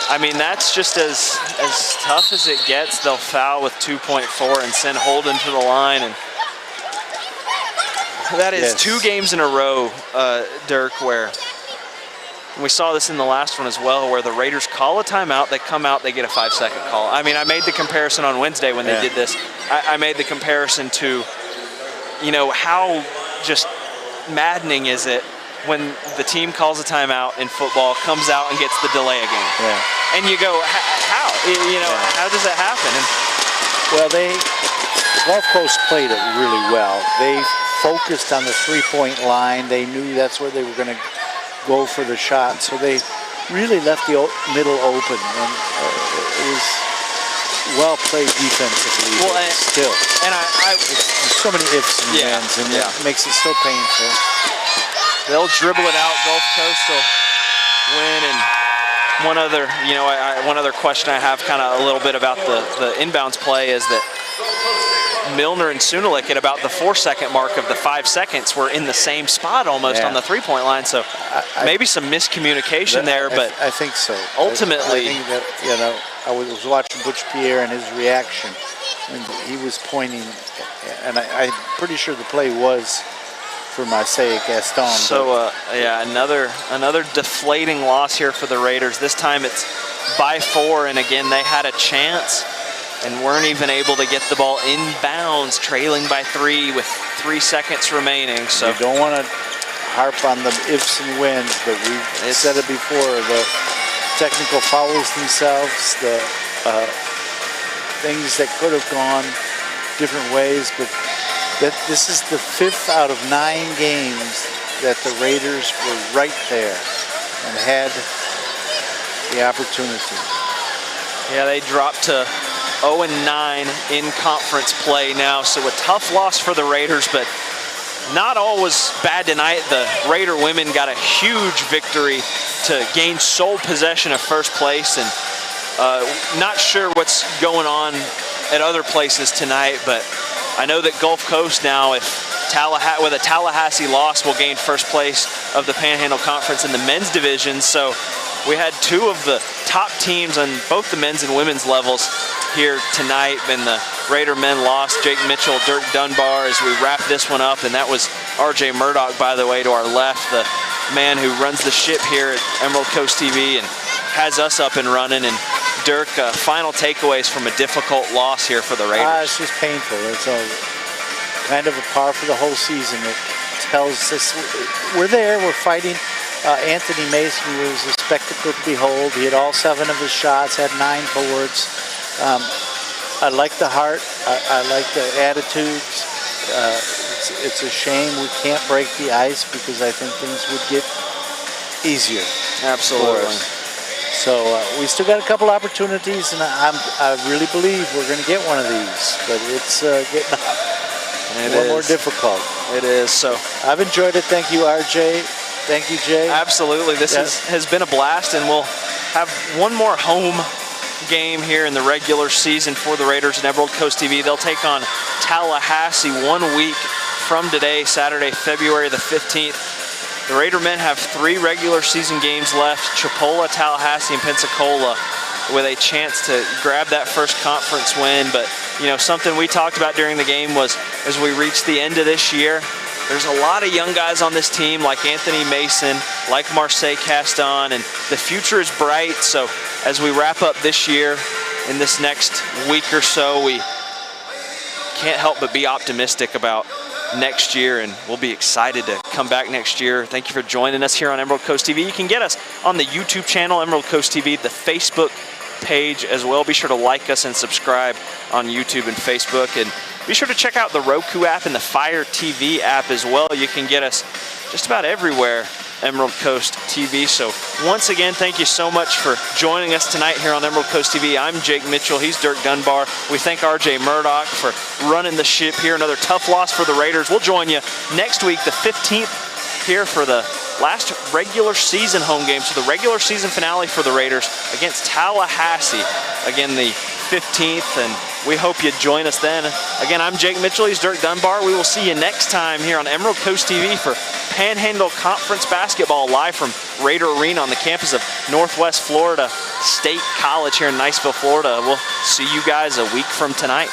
I mean, that's just as tough as it gets. They'll foul with 2.4 and send Holden to the line, and that is 2 games in a row, Dirk, where and we saw this in the last one as well, where the Raiders call a timeout, they come out, they get a 5-second call. I mean, I made the comparison on Wednesday when they did this. I made the comparison to, you know, how just maddening is it when the team calls a timeout in football, comes out and gets the delay a game. Yeah. And you go, how? You know, how does that happen? And well, Gulf Coast played it really well. They focused on the three-point line. They knew that's where they were going to go for the shot. So they really left the middle open. And it was well played defensively. Well, still. And there's so many ifs and ands, and it makes it so painful. They'll dribble it out. Gulf Coast will win. And one other, one other question I have kind of a little bit about the inbounds play is that Milner and Sunalik at about the 4-second mark of the 5 seconds were in the same spot almost on the three-point line. So maybe some miscommunication there, but I think so. Ultimately, I think that, I was watching Butch Pierre and his reaction, and he was pointing, and I'm pretty sure the play was for Marseille Gaston. So another deflating loss here for the Raiders. This time it's by 4, and again they had a chance and weren't even able to get the ball inbounds, trailing by 3 with 3 seconds remaining. So you don't want to harp on the ifs and whens, but we've said it before. The technical fouls themselves, the things that could have gone different ways, but this is the 5th out of 9 games that the Raiders were right there and had the opportunity. Yeah, they dropped to 0-9 in conference play now, so a tough loss for the Raiders, but not all was bad tonight. The Raider women got a huge victory to gain sole possession of first place, and not sure what's going on at other places tonight, but I know that Gulf Coast now, with a Tallahassee loss, will gain first place of the Panhandle Conference in the men's division. So we had 2 of the top teams on both the men's and women's levels here tonight, and the Raider men lost Jake Mitchell, Dirk Dunbar as we wrap this one up, and that was RJ Murdoch, by the way, to our left, the man who runs the ship here at Emerald Coast TV and has us up and running. And Dirk, final takeaways from a difficult loss here for the Raiders. It's just painful. It's kind of a par for the whole season. It tells us we're there, we're fighting. Anthony Mason was a spectacle to behold. He had all 7 of his shots, had 9 boards. I like the heart. I like the attitudes. It's a shame we can't break the ice, because I think things would get easier. Absolutely. So we still got a couple opportunities, and I really believe we're going to get one of these. But it's getting a little more difficult. It is. So I've enjoyed it. Thank you, RJ. Thank you, Jay. Absolutely. This has been a blast, and we'll have one more home game here in the regular season for the Raiders and Emerald Coast TV. They'll take on Tallahassee 1 week from today, Saturday, February the 15th. The Raider men have 3 regular season games left: Chipola, Tallahassee, and Pensacola, with a chance to grab that first conference win. But, something we talked about during the game was, as we reach the end of this year, there's a lot of young guys on this team like Anthony Mason, like Marseille Caston, and the future is bright. So as we wrap up this year, in this next week or so, we can't help but be optimistic about next year, and we'll be excited to come back next year. Thank you for joining us here on Emerald Coast TV. You can get us on the YouTube channel, Emerald Coast TV, the Facebook page as well. Be sure to like us and subscribe on YouTube and Facebook, and be sure to check out the Roku app and the Fire TV app as well. You can get us just about everywhere, Emerald Coast TV. So once again, thank you so much for joining us tonight here on Emerald Coast TV. I'm Jake Mitchell. He's Dirk Dunbar. We thank RJ Murdoch for running the ship here. Another tough loss for the Raiders. We'll join you next week, the 15th, here for the last regular season home game. So the regular season finale for the Raiders against Tallahassee. Again, the 15th, and we hope you join us then. Again, I'm Jake Mitchell. He's Dirk Dunbar. We will see you next time here on Emerald Coast TV for Panhandle Conference Basketball, live from Raider Arena on the campus of Northwest Florida State College here in Niceville, Florida. We'll see you guys a week from tonight.